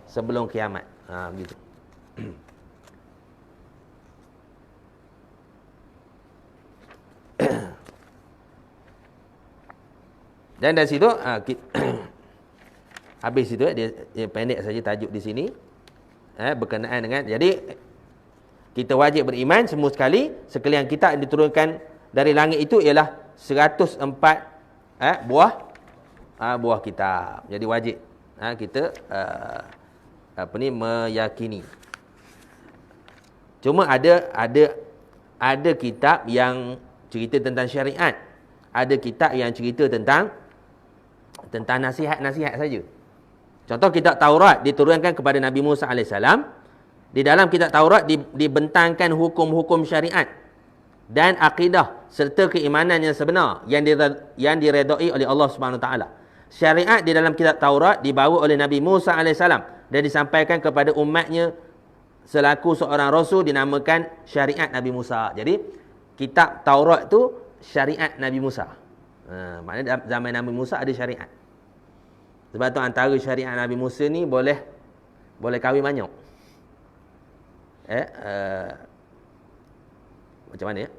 Speaker 1: Sebelum kiamat. Begitu. Dan dari situ habis itu dia pendek saja tajuk di sini. Berkenaan dengan, jadi kita wajib beriman semua sekali sekalian kitab yang diturunkan dari langit itu ialah 104 buah kitab. Jadi wajib kita meyakini. Cuma ada kitab yang cerita tentang syariat. Ada kitab yang cerita tentang nasihat-nasihat saja. Contoh kitab Taurat diturunkan kepada Nabi Musa AS. Di dalam kitab Taurat dibentangkan hukum-hukum syariat dan akidah serta keimanan yang sebenar yang diredai oleh Allah Subhanahu Taala. Syariat di dalam kitab Taurat dibawa oleh Nabi Musa AS dan disampaikan kepada umatnya selaku seorang rasul, dinamakan syariat Nabi Musa. Jadi kitab Taurat tu syariat Nabi Musa. Maknanya zaman Nabi Musa ada syariat. Sebab tu antara syariat Nabi Musa ni boleh kahwin banyak. Macam mana ya?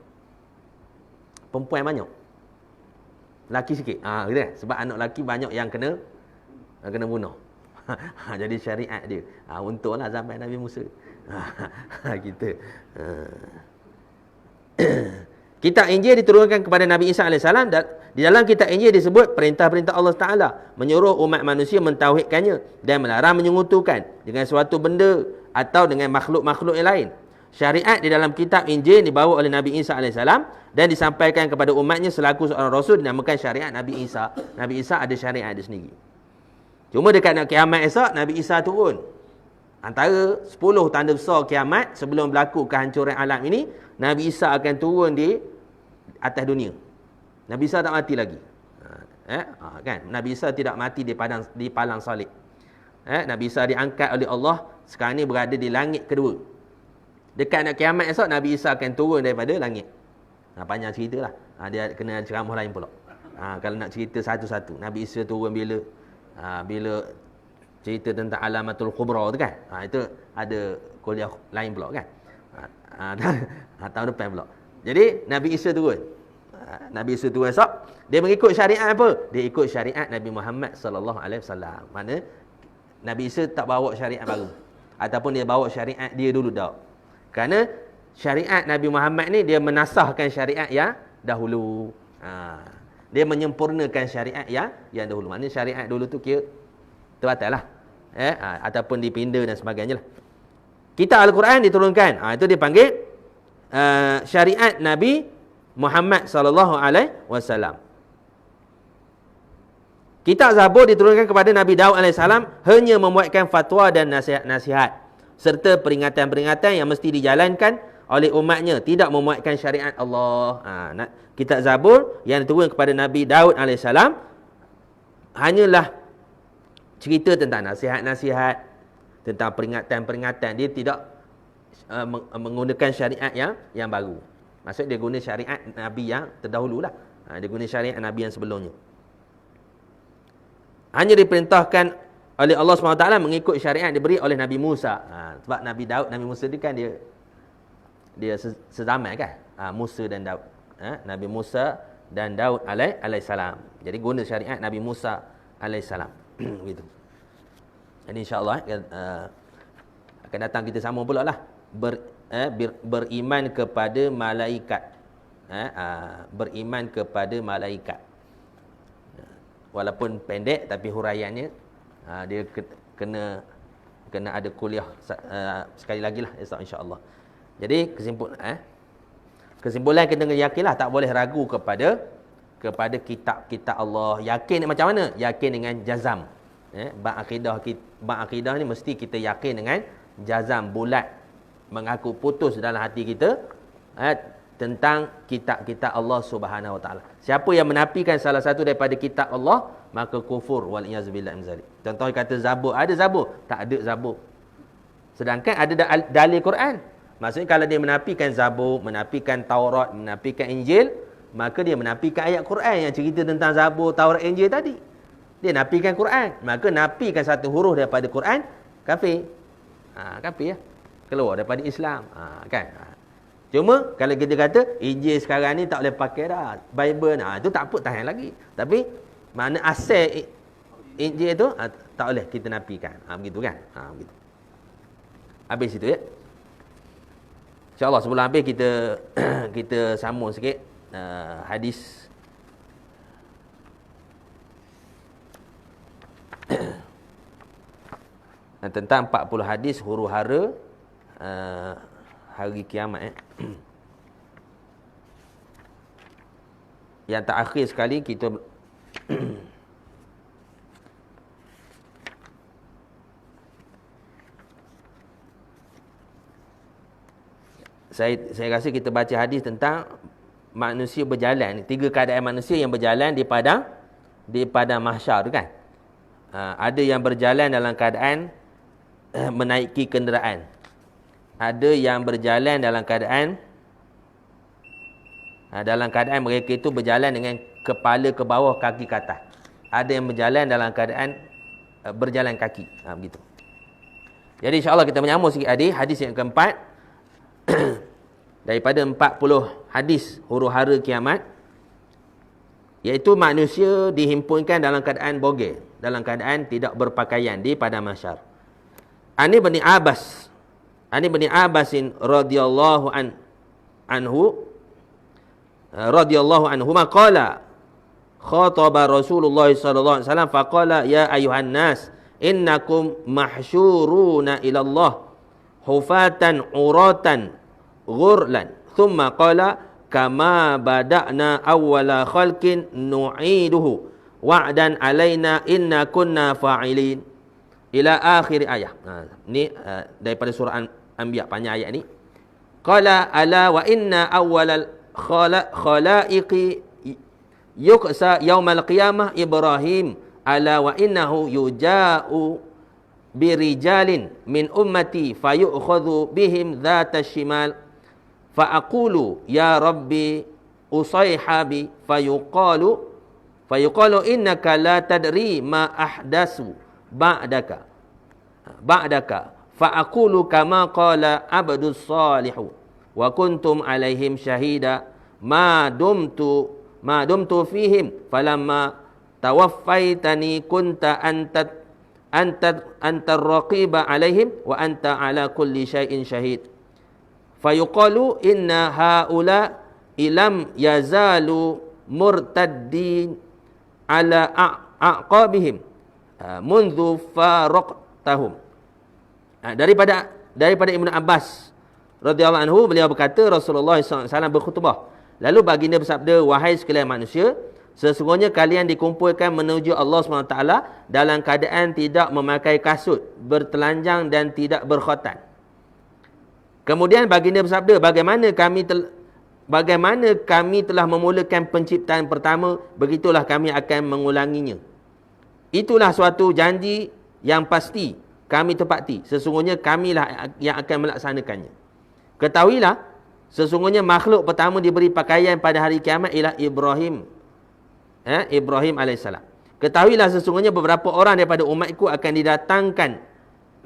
Speaker 1: Perempuan banyak. Laki sikit. Gitu kan? Sebab anak laki banyak yang kena bunuh. Jadi syariat dia. Untunglah zaman Nabi Musa. Kita. Kitab Injil diturunkan kepada Nabi Isa AS dan di dalam kitab Injil disebut perintah-perintah Allah Ta'ala menyuruh umat manusia mentauhidkannya dan melarang menyekutukan dengan suatu benda atau dengan makhluk-makhluk yang lain. Syariat di dalam kitab Injil dibawa oleh Nabi Isa AS dan disampaikan kepada umatnya selaku seorang rasul, dinamakan syariat Nabi Isa. Nabi Isa ada syariat dia sendiri. Cuma dekat nak kiamat esok, Nabi Isa turun. Antara 10 tanda besar kiamat sebelum berlaku kehancuran alam ini, Nabi Isa akan turun di atas dunia. Nabi Isa tak mati lagi. Kan? Nabi Isa tidak mati di palang salib. Nabi Isa diangkat oleh Allah, sekarang ni berada di langit kedua. Dekat nak kiamat esok, Nabi Isa akan turun daripada langit. Panjang cerita lah. Dia kena ceramah lain pula. Kalau nak cerita satu-satu. Nabi Isa turun bila cerita tentang alamatul kubra tu kan. Itu ada kuliah lain pula kan. Tahun depan pula. Jadi Nabi Isa turun. Nabi Isa turun esok, dia mengikut syariat apa? Dia ikut syariat Nabi Muhammad sallallahu alaihi wasallam. Mana Nabi Isa tak bawa syariat baru ataupun dia bawa syariat dia dulu dah. Kerana syariat Nabi Muhammad ni dia menasahkan syariat yang dahulu. Dia menyempurnakan syariat yang dahulu. Maknanya syariat dulu tu kira terbatal lah. Ataupun dipinda dan sebagainya lah. Kitab Al-Quran diturunkan. Itu dipanggil syariat Nabi Muhammad sallallahu alaihi wasallam. Kitab Zabur diturunkan kepada Nabi Daud alaihi salam, hanya membuatkan fatwa dan nasihat-nasihat serta peringatan-peringatan yang mesti dijalankan oleh umatnya, tidak memuatkan syariat Allah. Kitab Zabur yang diturunkan kepada Nabi Daud alaihi salam hanyalah cerita tentang nasihat-nasihat, tentang peringatan-peringatan. Dia tidak menggunakan syariat yang baru. Maksud dia guna syariat Nabi yang terdahululah. Dia guna syariat Nabi yang sebelumnya. Hanya diperintahkan oleh Allah SWT mengikut syariat diberi oleh Nabi Musa. Sebab Nabi Daud, Nabi Musa ni kan dia sezaman kan. Musa dan Daud. Nabi Musa dan Daud alaihissalam. Jadi guna syariat Nabi Musa alaihissalam. Gitu. Jadi insya-Allah akan datang kita sama pula lah. Beriman kepada malaikat. Beriman kepada malaikat. Walaupun pendek tapi huraiannya dia kena ada kuliah sekali lagi lah esok insya-Allah. Jadi kesimpulan kita kena yakinlah, tak boleh ragu kepada kitab-kitab Allah. Yakin macam mana? Yakin dengan jazam. Bab akidah ni mesti kita yakin dengan jazam, bulat, mengaku putus dalam hati kita tentang kitab-kitab Allah Subhanahu Wa Taala. Siapa yang menafikan salah satu daripada kitab Allah, maka kufur wal iyaz billah min zalik. Contoh kata Zabur, ada Zabur? Tak ada Zabur. Sedangkan ada dalil Quran. Maksudnya kalau dia menafikan Zabur, menafikan Taurat, menafikan Injil, maka dia menafikan ayat Quran yang cerita tentang Zabur, Taurat, Injil tadi. Dia nafikan Quran. Maka nafikan satu huruf daripada Quran, kafir. Kafir ya. Keluar daripada Islam. Kan? Cuma kalau kita kata Injil sekarang ni tak boleh pakai dah, Bible itu tak apa, tahan lagi. Tapi Makna asal Injil itu tak boleh kita nafikan. Begitu kan? Begitu. Habis itu ya. InsyaAllah sebelum habis kita kita sambung sikit hadis tentang 40 hadis huru-hara hari kiamat. Yang terakhir sekali kita saya rasa kita baca hadis tentang manusia berjalan, 3 keadaan manusia yang berjalan di padang mahsyar tu kan. Ada yang berjalan dalam keadaan menaiki kenderaan. Ada yang berjalan dalam keadaan mereka itu berjalan dengan kepala ke bawah, kaki ke atas. Ada yang berjalan dalam keadaan berjalan kaki. Begitu. Jadi insya-Allah kita menyambung sikit hadis yang keempat. Daripada 40 hadis huru-hara kiamat, iaitu manusia dihimpunkan dalam keadaan bogel, dalam keadaan tidak berpakaian di padang mahsyar. Ani bin Abbas radhiyallahu anhu maqala khataba Rasulullah sallallahu alaihi wasallam faqala ya ayuhan nas innakum mahsyuruna ila Allah hufatan uratan ghurlan thumma qala kama bada'na awwala khalqin nu'iduhu wa'dan alaina inna kunna fa'ilin ila akhir ayat. Ni daripada surah Anbiya, panjang ayat ni. Qala ala wa inna awwalal khalaiqi yuqsa yaumal qiyamah Ibrahim ala wa innahu yuja'u birijalin min ummati fayu'khadhu bihim dhata shimal fa'aqulu ya rabbi usayhabi fayuqalu innaka la tadri ma ahdasu ba'daka fa'aqulu kama qala abdus salihu wa kuntum alaihim syahida ma dumtu fihim falamma tawaffaitani kunta anta raqiba alaihim wa anta ala kulli syai'in syahid fayuqalu inna haula ilam yazalu murtaddin ala aqabihim mundu faraqtahum. Daripada Ibnu Abbas radhiyallahu anhu, beliau berkata Rasulullah SAW berkhutbah, lalu baginda bersabda, wahai sekalian manusia, sesungguhnya kalian dikumpulkan menuju Allah SWT dalam keadaan tidak memakai kasut, bertelanjang dan tidak berkhotan. Kemudian baginda bersabda, bagaimana kami telah memulakan penciptaan pertama, begitulah kami akan mengulanginya. Itulah suatu janji yang pasti kami tepati. Sesungguhnya kamilah yang akan melaksanakannya. Ketahuilah, sesungguhnya makhluk pertama diberi pakaian pada hari kiamat ialah Ibrahim. Ibrahim AS. Ketahuilah, sesungguhnya beberapa orang daripada umatku akan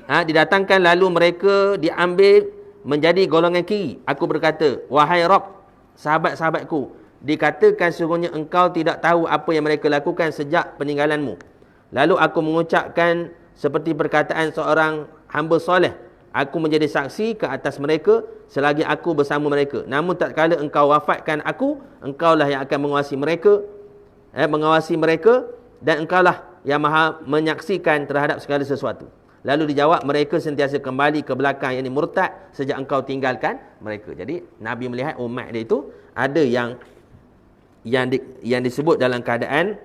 Speaker 1: didatangkan lalu mereka diambil menjadi golongan kiri. Aku berkata, wahai Rabb, sahabat-sahabatku, dikatakan sesungguhnya engkau tidak tahu apa yang mereka lakukan sejak peninggalanmu. Lalu aku mengucapkan seperti perkataan seorang hamba soleh, aku menjadi saksi ke atas mereka selagi aku bersama mereka. Namun tatkala engkau wafatkan aku, engkaulah yang akan mengawasi mereka dan engkaulah yang maha menyaksikan terhadap segala sesuatu. Lalu dijawab, mereka sentiasa kembali ke belakang, yang murtad sejak engkau tinggalkan mereka. Jadi Nabi melihat umat dia itu ada yang disebut dalam keadaan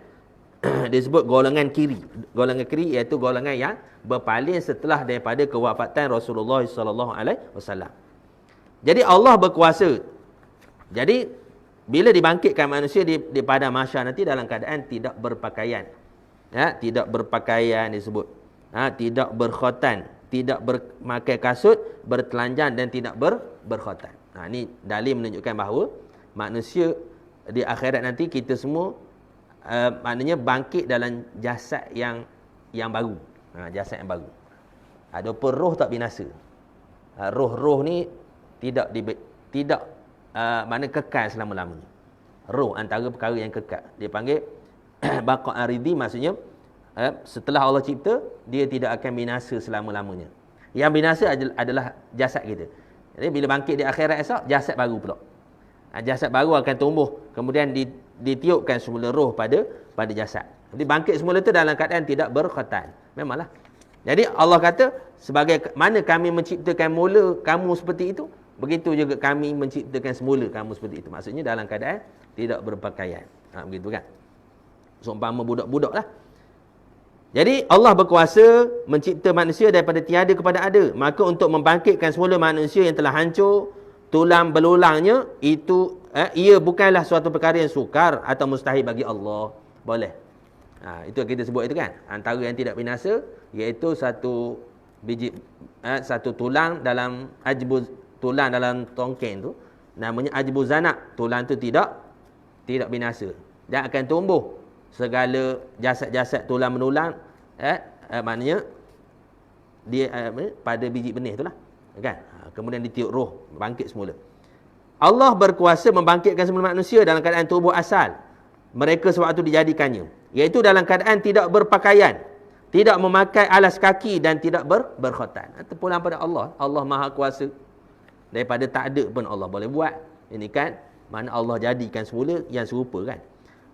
Speaker 1: disebut golongan kiri. Golongan kiri iaitu golongan yang berpaling setelah daripada kewafatan Rasulullah SAW. Jadi Allah berkuasa. Jadi bila dibangkitkan manusia di padang mahsyar nanti dalam keadaan tidak berpakaian. Tidak berpakaian disebut. Tidak berkhotan, tidak bermakai kasut, bertelanjang dan tidak berkhotan. Ini dalil menunjukkan bahawa manusia di akhirat nanti kita semua maknanya bangkit dalam jasad yang baru. Jasad yang baru. Adapun roh tak binasa. Roh ni tidak mana kekal selama-lamanya. Roh antara perkara yang kekal. Dia panggil Baqa aridi maksudnya setelah Allah cipta, dia tidak akan binasa selama-lamanya. Yang binasa adalah jasad kita. Jadi bila bangkit di akhirat esok, jasad baru pula. Jasad baru akan tumbuh, kemudian ditiupkan semula roh pada jasad. Jadi bangkit semula itu dalam keadaan tidak berkhatan. Memanglah. Jadi Allah kata, sebagai mana kami menciptakan mula kamu seperti itu, begitu juga kami menciptakan semula kamu seperti itu. Maksudnya dalam keadaan tidak berpakaian. Begitu kan? Seumpama budak-budak lah. Jadi Allah berkuasa mencipta manusia daripada tiada kepada ada. Maka untuk membangkitkan semula manusia yang telah hancur, tulang belulangnya, itu ia bukanlah suatu perkara yang sukar atau mustahil bagi Allah. Boleh. Itu yang kita sebut itu kan. Antara yang tidak binasa, iaitu satu biji, satu tulang dalam tulang dalam tongkeng tu, namanya ajbu zanak. Tulang tu tidak binasa. Dan akan tumbuh segala jasad-jasad tulang menulang, maknanya dia pada biji benih itulah, kan? Kemudian ditiup roh, bangkit semula. Allah berkuasa membangkitkan semula manusia dalam keadaan tubuh asal mereka sewaktu dijadikannya, iaitu dalam keadaan tidak berpakaian, tidak memakai alas kaki dan tidak berkhotan. Terpulang pada Allah. Allah Maha Kuasa. Daripada tak ada pun Allah boleh buat. Ini kan mana Allah jadikan semula yang serupa kan.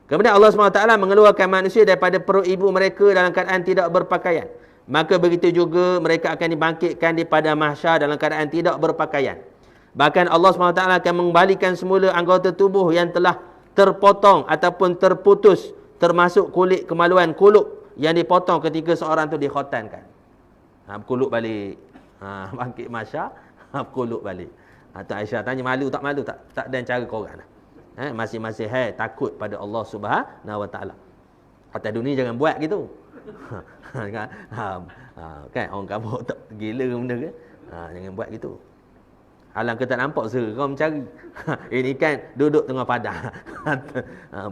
Speaker 1: Kemudian Allah SWT mengeluarkan manusia daripada perut ibu mereka dalam keadaan tidak berpakaian. Maka begitu juga mereka akan dibangkitkan daripada mahsyar dalam keadaan tidak berpakaian. Bahkan Allah SWT akan mengembalikan semula anggota tubuh yang telah terpotong ataupun terputus, termasuk kulit kemaluan kuluk yang dipotong ketika seorang tu dikhotankan. Kuluk balik. Bangkit mahsyar, kuluk balik. Tu Aisyah tanya, malu tak malu tak? Tak ada cara korang lah. Masing-masing takut pada Allah Subhanahu Wa Taala. Atas dunia jangan buat gitu. Kan orang kamu tak gila ke benda ke? Jangan buat gitu. Alang kita nampak kau mencari. Ini kan duduk tengah padang.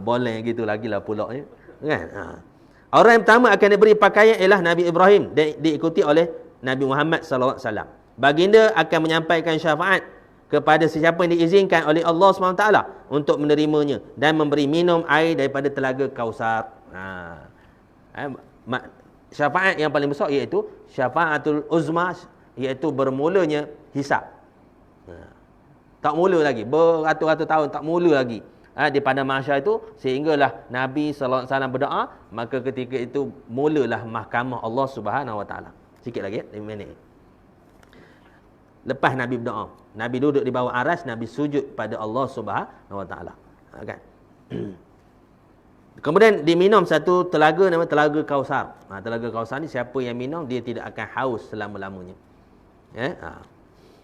Speaker 1: Boleh gitu lagilah pulaknya. Kan? Orang yang pertama akan diberi pakaian ialah Nabi Ibrahim, diikuti oleh Nabi Muhammad sallallahu alaihi wasallam. Baginda akan menyampaikan syafaat kepada sesiapa yang diizinkan oleh Allah SWT untuk menerimanya dan memberi minum air daripada telaga Kausar. Syafaat yang paling besar iaitu syafaatul uzma, iaitu bermulanya hisab. Tak mula lagi, beratus-ratus tahun tak mula lagi. Di pada mahsyar itu, sehinggalah Nabi sallallahu alaihi wasallam berdoa, maka ketika itu mulalah mahkamah Allah Subhanahu Wa Taala. Sikit lagi 5 minit. Lepas Nabi berdoa, Nabi duduk di bawah aras, Nabi sujud pada Allah Subhanahu Wa Taala. Kan? Kemudian diminum satu telaga nama telaga Kausar. Telaga Kausar ni siapa yang minum dia tidak akan haus selama-lamanya.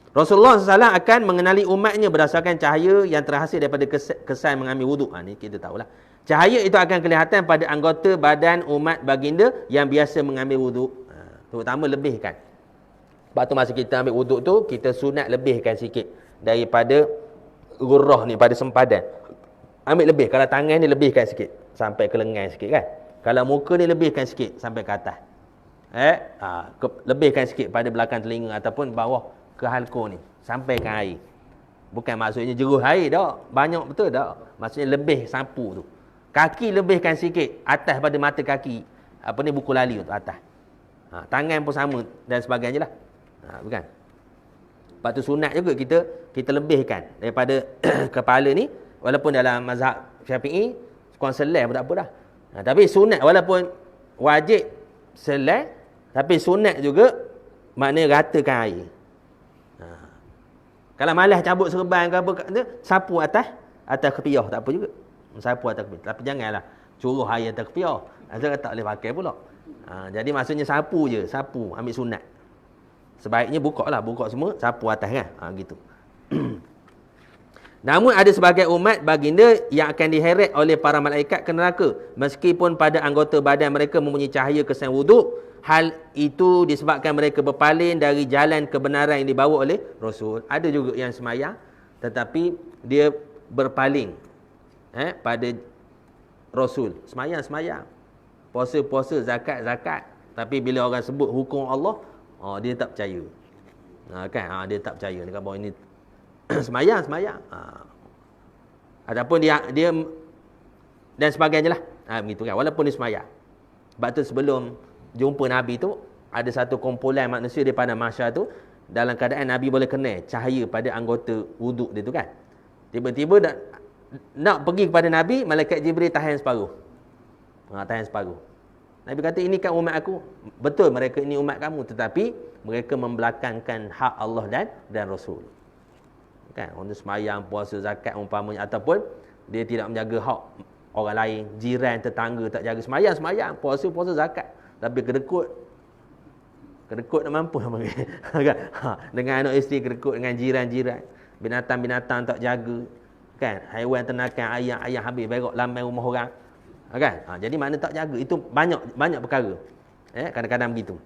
Speaker 1: Rasulullah SAW akan mengenali umatnya berdasarkan cahaya yang terhasil daripada kesan mengambil wuduk. Ni kita tahulah. Cahaya itu akan kelihatan pada anggota badan umat baginda yang biasa mengambil wuduk. Terutama lebihkan. Sebab tu masa kita ambil wuduk tu, kita sunat lebihkan sikit daripada gurrah ni, pada sempadan. Ambil lebih. Kalau tangan ni lebihkan sikit sampai ke lengan sikit kan. Kalau muka ni lebihkan sikit sampai ke atas. Lebihkan sikit pada belakang telinga ataupun bawah ke halko ni sampai ke air. Bukan maksudnya jeruh air dak. Banyak betul dak. Maksudnya lebih sapu tu. Kaki lebihkan sikit atas pada mata kaki. Apa ni buku lali tu atas. Tangan pun sama dan sebagainya lah. Bukan. Lepas tu sunat juga kita lebihkan daripada kepala ni, walaupun dalam mazhab Syafi'i kurang selai pun tak apa dah. Tapi sunat walaupun wajib selai, tapi sunat juga maknanya ratakan air. Kalau malas cabut serban ke apa, sapu atas kepiah tak apa juga. Sapu atas kepiah. Tapi janganlah curuh air atas kepiah. Azal tak boleh pakai pula. Jadi maksudnya sapu je, sapu ambil sunat. Sebaiknya buka semua, sapu atas kan. Gitu. Namun ada sebagai umat baginda yang akan diheret oleh para malaikat ke neraka, meskipun pada anggota badan mereka mempunyai cahaya kesan wuduk. Hal itu disebabkan mereka berpaling dari jalan kebenaran yang dibawa oleh Rasul. Ada juga yang semayang tetapi dia berpaling pada Rasul. Semayang, puasa, zakat. Tapi bila orang sebut hukum Allah, dia tak percaya. Dia tak percaya. Dia kata bahawa ini semayang. Ataupun dia dan sebagainya lah. Begitu kan, walaupun dia semayang. Sebab tu sebelum jumpa Nabi tu, ada satu kumpulan manusia di padang mahsyar tu, dalam keadaan Nabi boleh kenal cahaya pada anggota wuduk dia tu kan. Tiba-tiba nak pergi kepada Nabi, malaikat Jibril tahan separuh. Tahan separuh. Nabi kata, ini kan umat aku. Betul, mereka ini umat kamu, tetapi mereka membelakangkan hak Allah dan Rasul. Kan, orang semayang, puasa, zakat umpamanya, ataupun dia tidak menjaga hak orang lain, jiran, tetangga tak jaga. Semayang, puasa, zakat. Tapi kedekut nak mampu kan? Dengan anak isteri kedekut, dengan jiran-jiran, binatang-binatang tak jaga, kan? Haiwan ternakan, ayam habis berak lambai rumah orang, kan? Jadi mana tak jaga, itu banyak perkara. Kadang-kadang begitu.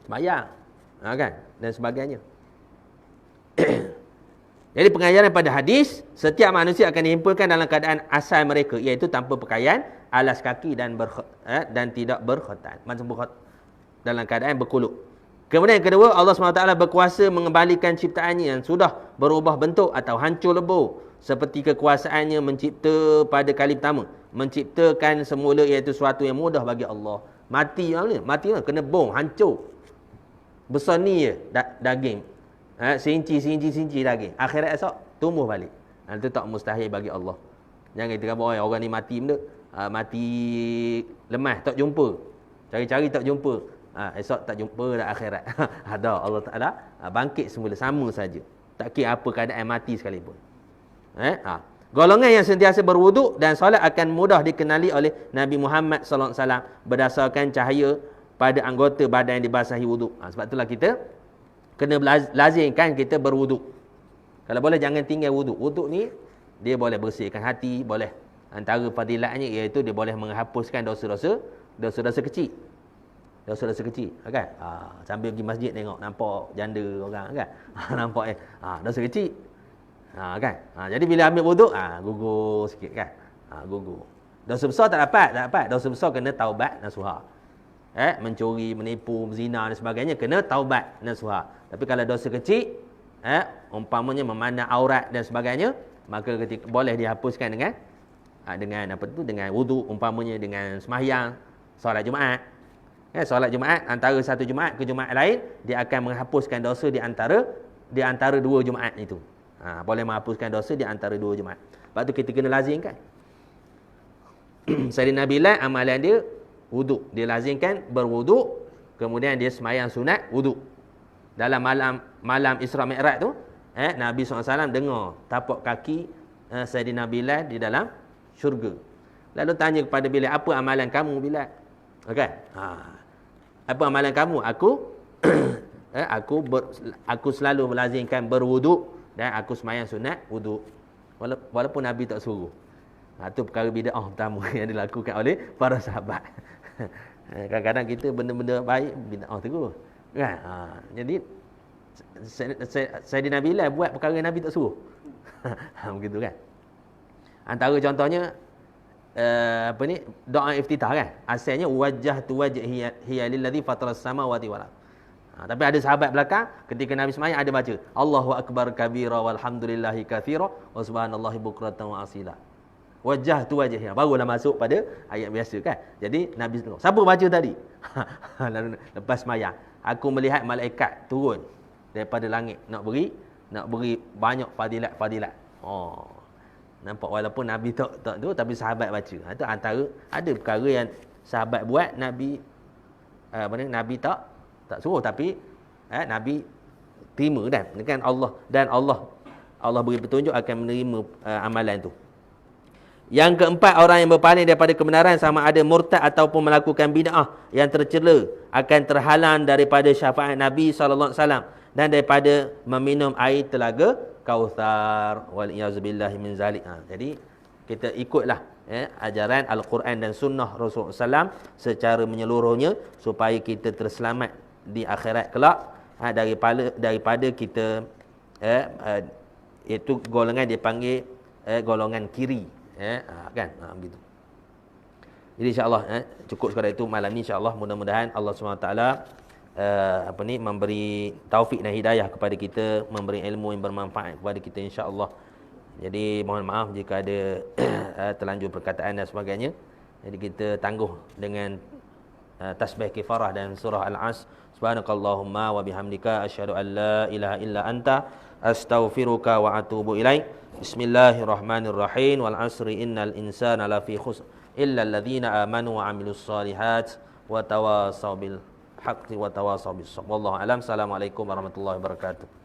Speaker 1: Semayang, kan? Dan sebagainya. Jadi pengajaran pada hadis, setiap manusia akan dihimpunkan dalam keadaan asal mereka, iaitu tanpa pakaian, alas kaki dan tidak berkhotan, dalam keadaan berkuluk. Kemudian yang kedua, Allah SWT berkuasa mengembalikan ciptaannya yang sudah berubah bentuk atau hancur lebur, seperti kekuasaannya mencipta pada kali pertama, menciptakan semula, iaitu sesuatu yang mudah bagi Allah. Mati kena bom, hancur. Besar ni je daging, Sinci daging. Akhirat esok tumbuh balik. Itu tak mustahil bagi Allah. Jangan kita kata orang ni mati benda, mati lemah, tak jumpa. Cari-cari tak jumpa. Esok tak jumpa dah akhirat. Ada Allah Taala bangkit semula, sama saja. Tak kira apa keadaan mati sekalipun. Golongan yang sentiasa berwuduk dan solat akan mudah dikenali oleh Nabi Muhammad sallallahu alaihi wasallam berdasarkan cahaya pada anggota badan yang dibasahi wuduk. Sebab itulah kita kena lazimkan kita berwuduk. Kalau boleh jangan tinggal wuduk. Wuduk ni dia boleh bersihkan hati, boleh antara fadilatnya iaitu dia boleh menghapuskan dosa-dosa kecil. Dosa-dosa kecil, kan? Sambil pergi masjid tengok nampak janda orang, kan? Nampak dosa kecil. Kan? Jadi bila ambil wuduk, gugur sikit, kan? Gugur. Dosa besar tak dapat. Dosa besar kena taubat nasuha. Mencuri, menipu, berzina dan sebagainya kena taubat nasuha. Tapi kalau dosa kecil, umpamanya memandang aurat dan sebagainya, maka boleh dihapuskan dengan dengan wuduk, umpamanya dengan sembahyang, solat Jumaat. Solat Jumaat, antara satu Jumaat ke Jumaat lain, dia akan menghapuskan dosa di antara dua Jumaat itu. Boleh menghapuskan dosa di antara dua Jumaat. Sebab tu kita kena lazimkan. Sayyidina Bilal, amalan dia wuduk. Dia lazimkan berwuduk, kemudian dia semayang sunat wuduk. Dalam malam Isra Mi'raj tu, Nabi SAW dengar tapak kaki Sayyidina Bilal di dalam syurga. Lalu tanya kepada Bilal, apa amalan kamu Bilal? Okay? Apa amalan kamu? Aku selalu melazimkan berwuduk dan aku semayang sunat wuduk. Walaupun Nabi tak suruh. Itu perkara bid'ah pertama yang dilakukan oleh para sahabat. Kadang-kadang kita benda-benda baik bid'ah terus. Kan? Jadi Sayyidina Bilal buat perkara Nabi tak suruh. Begitu kan? Antara contohnya doa iftitah kan. Asalnya wajjahtu wajhi hiya lillazi fataras samawati wal ardh. Tapi ada sahabat belakang ketika Nabi sembahyang ada baca Allahu akbar kabira walhamdulillahi katsira wa subhanallahi bukratan wa asila. Wajjahtu wajhi, barulah masuk pada ayat biasa kan. Jadi Nabi tengok, siapa baca tadi? Lalu lepas sembahyang, aku melihat malaikat turun daripada langit nak beri banyak fadilat. Nampak walaupun Nabi tak tu, tapi sahabat baca. Itu antara ada perkara yang sahabat buat Nabi Nabi tak suruh, tapi Nabi terima kan Allah beri petunjuk akan menerima amalan tu. Yang keempat, orang yang berpaling daripada kebenaran sama ada murtad ataupun melakukan bid'ah yang tercela akan terhalang daripada syafaat Nabi sallallahu alaihi wasallam dan daripada meminum air telaga Kautsar wal iyazubillahi min zalik. Jadi kita ikutlah ajaran Al-Quran dan sunnah Rasulullah SAW secara menyeluruhnya supaya kita terselamat di akhirat kelak daripada kita itu golongan dipanggil golongan kiri. Kan? Begitu. Jadi insya-Allah cukup sekadar itu malam ni, insya-Allah mudah-mudahan Allah SWT memberi taufik dan hidayah kepada kita, memberi ilmu yang bermanfaat kepada kita insya-Allah. Jadi mohon maaf jika ada terlanjur perkataan dan sebagainya. Jadi kita tangguh dengan tasbih kifarah dan surah Al-As. Subhanakallahumma wa bihamdika asyhadu an la ilaha illa anta astaghfiruka wa atubu ilaik. Bismillahirrahmanirrahim. Wal 'asri innal insana lafi khusr illa alladhina amanu wa 'amilus solihat wa tawasaw bil haqqi wa tawasaw bis sabr. Wallahu a'lam. Assalamualaikum warahmatullahi wabarakatuh.